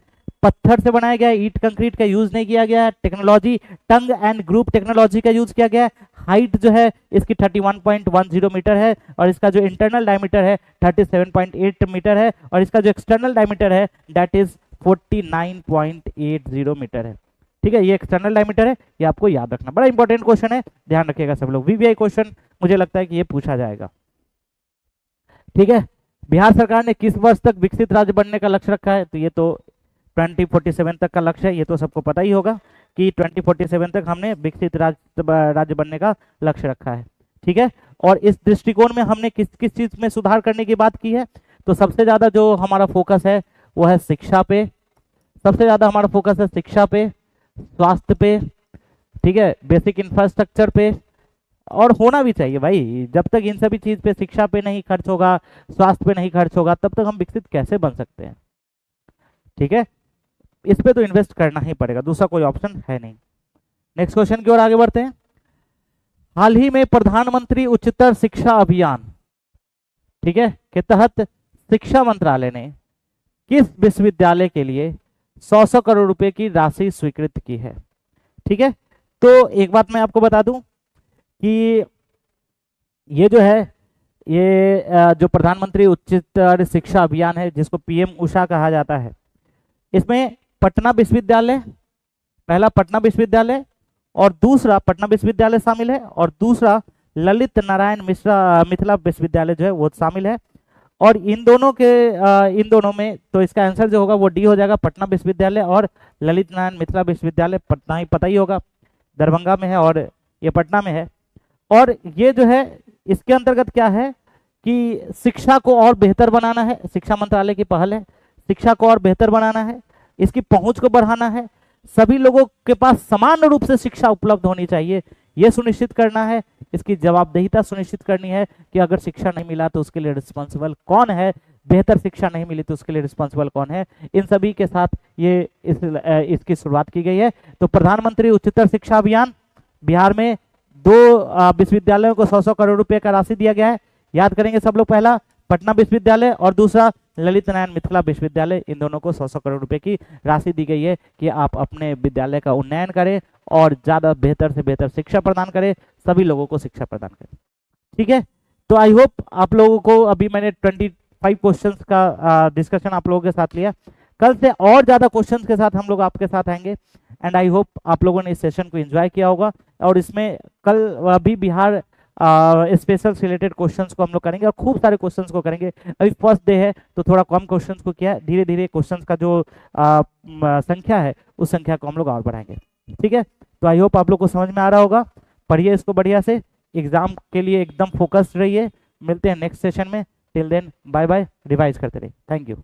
पत्थर से बनाया गया है, ईंट कंक्रीट का यूज नहीं किया गया है। Technology tongue and group technology का यूज किया गया है। हाइट जो है इसकी 31.10 मीटर है और इसका जो इंटरनल डायमीटर है 37.8 मीटर है और इसका जो एक्सटर्नल डायमीटर है दैट इज 49.80 मीटर है। ठीक है, ये एक्सटर्नल डायमीटर है, ये आपको याद रखना। बड़ा इंपॉर्टेंट क्वेश्चन है, ध्यान रखिएगा सब लोग। वीवीआई क्वेश्चन मुझे लगता है कि ये पूछा जाएगा। ठीक है, बिहार सरकार ने किस वर्ष तक विकसित राज्य बनने का लक्ष्य रखा है? तो ये तो 2047 तक का लक्ष्य है, ये तो सबको पता ही होगा कि 2047 तक हमने विकसित राज्य बनने का लक्ष्य रखा है। ठीक है, और इस दृष्टिकोण में हमने किस किस चीज में सुधार करने की बात की है? तो सबसे ज्यादा जो हमारा फोकस है वो है शिक्षा पे, सबसे ज्यादा हमारा फोकस है शिक्षा पे, स्वास्थ्य पे, ठीक है, बेसिक इंफ्रास्ट्रक्चर पे, और होना भी चाहिए भाई। जब तक इन सभी चीज पे, शिक्षा पे नहीं खर्च होगा, स्वास्थ्य पे नहीं खर्च होगा, तब तक हम विकसित कैसे बन सकते हैं? ठीक है, इस पे तो इन्वेस्ट करना ही पड़ेगा, दूसरा कोई ऑप्शन है नहीं। नेक्स्ट क्वेश्चन की ओर आगे बढ़ते हैं। हाल ही में प्रधानमंत्री उच्चतर शिक्षा अभियान, ठीक है, के तहत शिक्षा मंत्रालय ने किस विश्वविद्यालय के लिए 100 करोड़ रुपए की राशि स्वीकृत की है? ठीक है, तो एक बात मैं आपको बता दूं कि ये जो है, ये जो प्रधानमंत्री उच्चतर शिक्षा अभियान है, जिसको पीएम उषा कहा जाता है, इसमें पटना विश्वविद्यालय, पहला पटना विश्वविद्यालय और दूसरा पटना विश्वविद्यालय शामिल है, और दूसरा ललित नारायण मिश्रा मिथिला विश्वविद्यालय जो है वो शामिल है। और इन दोनों में तो इसका आंसर जो होगा वो डी हो जाएगा, पटना विश्वविद्यालय और ललित नारायण मिथिला विश्वविद्यालय। पटना ही पता ही होगा, दरभंगा में है और ये पटना में है। और ये जो है, इसके अंतर्गत क्या है कि शिक्षा को और बेहतर बनाना है, शिक्षा मंत्रालय की पहल है, शिक्षा को और बेहतर बनाना है, इसकी पहुंच को बढ़ाना है, सभी लोगों के पास समान रूप से शिक्षा उपलब्ध होनी चाहिए, यह सुनिश्चित करना है, इसकी जवाबदेहिता सुनिश्चित करनी है कि अगर शिक्षा नहीं मिला तो उसके लिए रिस्पॉन्सिबल कौन है, बेहतर शिक्षा नहीं मिली तो उसके लिए रिस्पॉन्सिबल कौन है। इन सभी के साथ ये इसकी शुरुआत की गई है। तो प्रधानमंत्री उच्चतर शिक्षा अभियान, बिहार में 2 विश्वविद्यालयों को 100 करोड़ रुपए का राशि दिया गया है। याद करेंगे सब लोग, पहला पटना विश्वविद्यालय और दूसरा ललित नारायण मिथिला विश्वविद्यालय, इन दोनों को 100 करोड़ रुपए की राशि दी गई है कि आप अपने विद्यालय का उन्नयन करें और ज्यादा बेहतर से बेहतर शिक्षा प्रदान करें, सभी लोगों को शिक्षा प्रदान करें। ठीक है, तो आई होप आप लोगों को, अभी मैंने 25 क्वेश्चंस का डिस्कशन आप लोगों के साथ लिया, कल से और ज्यादा क्वेश्चंस के साथ हम लोग आपके साथ आएंगे। एंड आई होप आप लोगों ने इस सेशन को एंजॉय किया होगा। और इसमें कल भी बिहार स्पेशल रिलेटेड क्वेश्चंस को हम लोग करेंगे और खूब सारे क्वेश्चंस को करेंगे। अभी फर्स्ट डे है तो थोड़ा कम क्वेश्चंस को किया, धीरे धीरे क्वेश्चंस का जो संख्या है उस संख्या को हम लोग और बढ़ाएंगे। ठीक है, तो आई होप आप लोग को समझ में आ रहा होगा। पढ़िए इसको बढ़िया से, एग्जाम के लिए एकदम फोकस्ड रहिए। मिलते हैं नेक्स्ट सेशन में, till then bye bye, revise करते रहिए। Thank you.